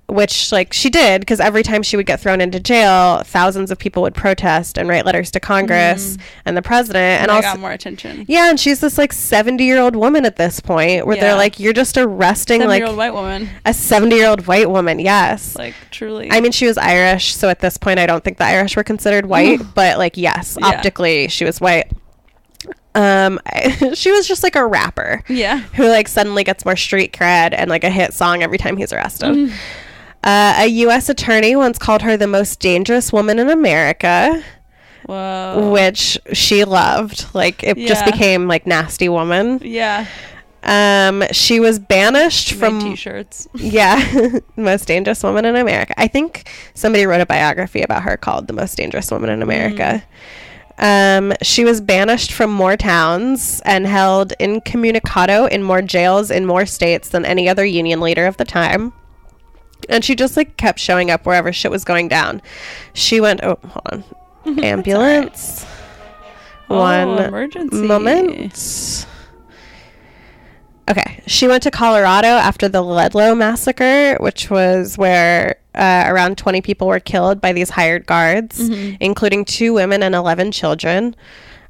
Which like she did, because every time she would get thrown into jail, thousands of people would protest and write letters to Congress and the president, and also got more attention. Yeah, and she's this like 70-year-old woman at this point, where they're like, you're just arresting like 70-year-old white woman. A 70-year-old white woman. Yes, like truly. I mean, she was Irish, so at this point, I don't think the Irish were considered white, but like yes, optically she was white. She was just like a rapper, who like suddenly gets more street cred and like a hit song every time he's arrested. A U.S. attorney once called her the most dangerous woman in America. Whoa. Which she loved. Like it just became like nasty woman. Yeah. She was banished from t-shirts. Yeah. Most dangerous woman in America. I think somebody wrote a biography about her called The Most Dangerous Woman in America. She was banished from more towns and held incommunicado in more jails in more states than any other union leader of the time. And she just like kept showing up wherever shit was going down. She went, hold on. Ambulance. One emergency moment. Okay. She went to Colorado after the Ludlow massacre, which was where around 20 people were killed by these hired guards, including 2 women and 11 children.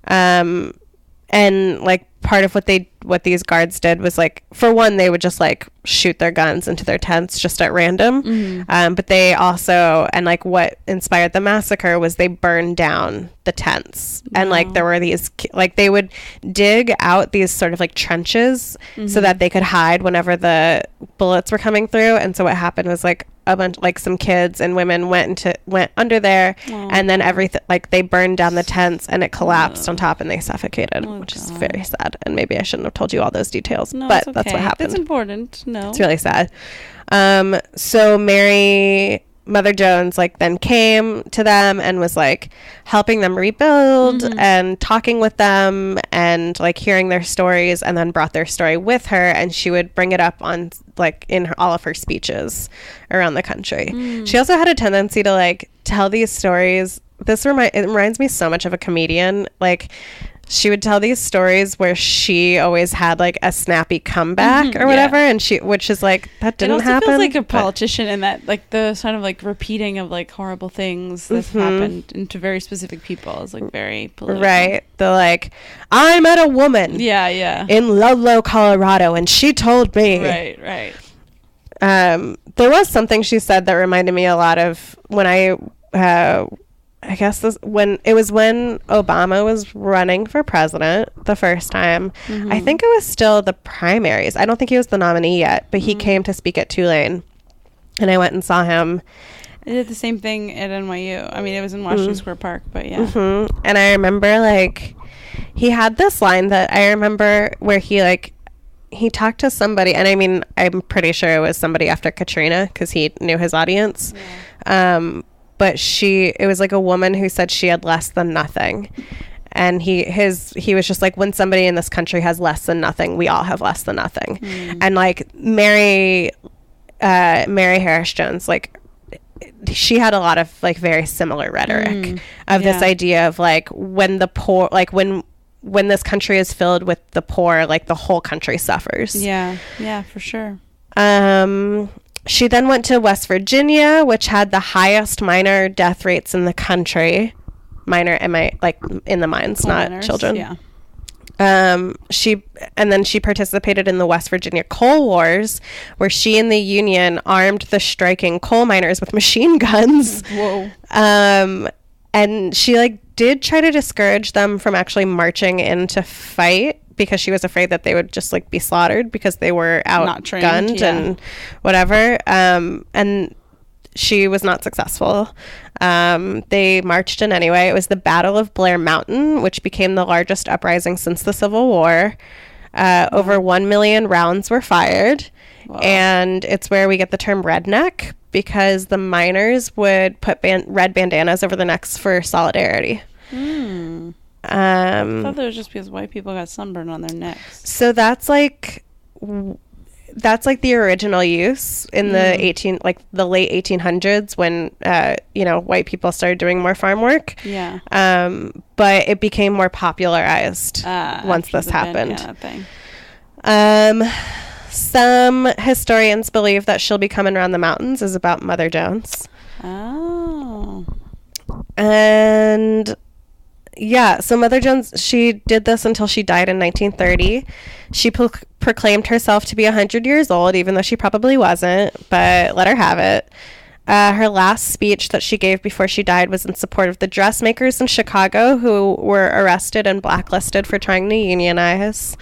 And like part of what these guards did was like, for one, they would just like shoot their guns into their tents just at random. But they also, and like what inspired the massacre was they burned down the tents. And like there were these, like they would dig out these sort of like trenches so that they could hide whenever the bullets were coming through. And so what happened was like a bunch, like some kids and women went under there, and then everything, like they burned down the tents and it collapsed on top and they suffocated, which is very sad. And maybe I shouldn't have told you all those details, but that's what happened. That's important. No, it's really sad. So Mother Jones like then came to them and was like helping them rebuild and talking with them and like hearing their stories, and then brought their story with her, and she would bring it up on like in all of her speeches around the country. She also had a tendency to like tell these stories. It reminds me so much of a comedian. Like she would tell these stories where she always had like a snappy comeback or whatever, and which is like, that didn't happen. It also feels like a politician, and that like the kind of like repeating of like horrible things that happened into very specific people is like very political. Right. The like, I met a woman in Ludlow, Colorado, and she told me. Right. There was something she said that reminded me a lot of when I guess when Obama was running for president the first time. I think it was still the primaries. I don't think he was the nominee yet, but he came to speak at Tulane, and I went and saw him. I did the same thing at NYU. I mean, it was in Washington Square Park, but yeah. And I remember like he had this line that I remember where he talked to somebody, and I mean, I'm pretty sure it was somebody after Katrina because he knew his audience. But it was like a woman who said she had less than nothing. And he was just like, when somebody in this country has less than nothing, we all have less than nothing. And like Mary Harris Jones, like she had a lot of like very similar rhetoric of this idea of like, when the poor, like when this country is filled with the poor, like the whole country suffers. Yeah, for sure. She then went to West Virginia, which had the highest minor death rates in the country. Minor, like in the mines, coal not miners, children. Yeah. She participated in the West Virginia Coal Wars, where she and the Union armed the striking coal miners with machine guns. Whoa. And she like did try to discourage them from actually marching in to fight, because she was afraid that they would just like be slaughtered because they were outgunned and whatever. And she was not successful. They marched in anyway. It was the Battle of Blair Mountain, which became the largest uprising since the Civil War. Over 1 million rounds were fired. Wow. And it's where we get the term redneck, because the miners would put red bandanas over their necks for solidarity. I thought that was just because white people got sunburned on their necks. So that's like the original use in the late 1800s, when white people started doing more farm work. Yeah. But it became more popularized once this happened. Some historians believe that She'll Be Coming Around the Mountains is about Mother Jones. Oh. And yeah, so Mother Jones, she did this until she died in 1930. She proclaimed herself to be 100 years old, even though she probably wasn't, but let her have it. Her last speech that she gave before she died was in support of the dressmakers in Chicago who were arrested and blacklisted for trying to unionize.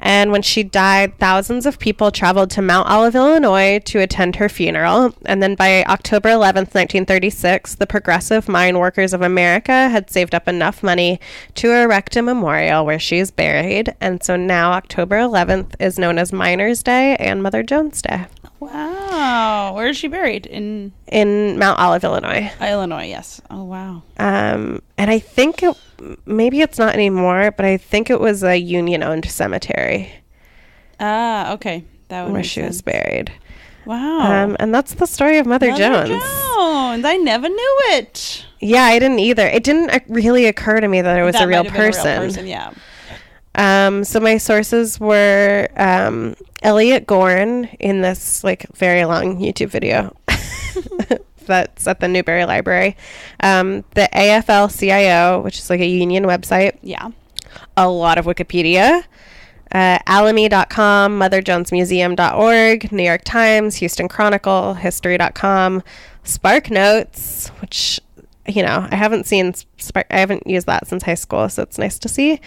And when she died, thousands of people traveled to Mount Olive, Illinois to attend her funeral. And then by October 11th, 1936, the Progressive Mine Workers of America had saved up enough money to erect a memorial where she is buried. And so now October 11th is known as Miners' Day and Mother Jones' Day. Wow. Where is she buried? In Mount Olive, Illinois. Illinois, yes. Oh, wow. And I think maybe it's not anymore, but I think it was a union-owned cemetery. Okay. That would where make she sense. Was buried. Wow. And that's the story of Mother Jones. I never knew it. Yeah, I didn't either. It didn't really occur to me that it was a real person. Yeah. So my sources were Elliot Gorn in this like very long YouTube video that's at the Newberry Library. The AFL-CIO, which is like a union website. Yeah. A lot of Wikipedia. Alamy.com, motherjonesmuseum.org, New York Times, Houston Chronicle, history.com, Spark Notes, which, you know, I haven't seen Spark, I haven't used that since high school, so it's nice to see,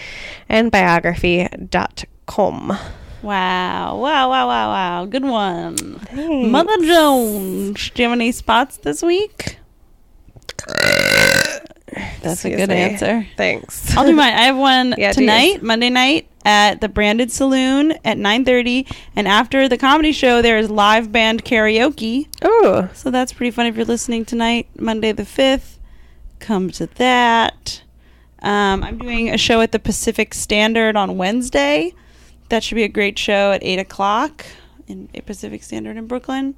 and biography.com. Wow. Good one. Thanks. Mother Jones, do you have any spots this week? That's Excuse a good me. answer. Thanks. I'll do mine. I have one tonight, geez. Monday night, at the Branded Saloon at 9:30. And after the comedy show, there is live band karaoke. Oh. So that's pretty fun if you're listening tonight, Monday the 5th. Come to that. I'm doing a show at the Pacific Standard on Wednesday. That should be a great show at 8 o'clock in Pacific Standard in Brooklyn.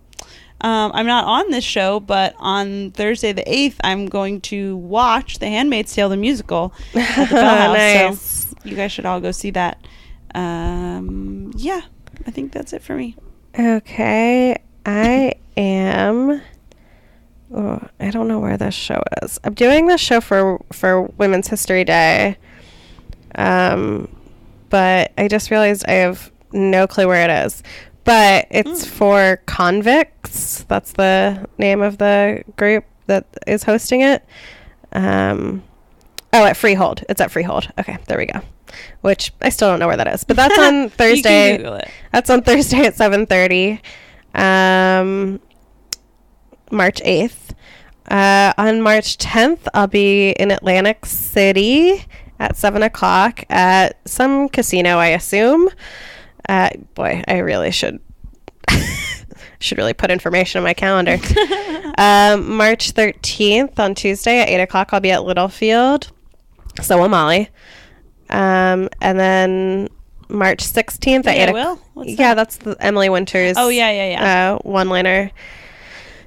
I'm not on this show, but on Thursday the 8th, I'm going to watch The Handmaid's Tale, the musical, at the Bell House. Nice. So you guys should all go see that. Yeah, I think that's it for me. Okay. I am... Oh, I don't know where this show is. I'm doing this show for Women's History Day. But I just realized I have no clue where it is. But it's for convicts. That's the name of the group that is hosting it. At Freehold. It's at Freehold. Okay, there we go. Which I still don't know where that is. But that's on Thursday. You can Google it. That's on Thursday at 7:30. March 8th. On March 10th, I'll be in Atlantic City at 7 o'clock at some casino, I assume. Boy, I really should really put information in my calendar. March 13th on Tuesday at 8 o'clock, I'll be at Littlefield. So will Molly. And then March 16th at 8 o'clock. Yeah, that's the Emily Winters. Oh, yeah. One-liner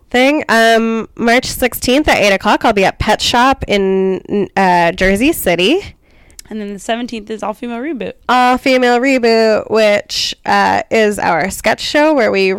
thing. March 16th at 8 o'clock, I'll be at Pet Shop in Jersey City. And then the 17th is All Female Reboot. All Female Reboot, which is our sketch show where we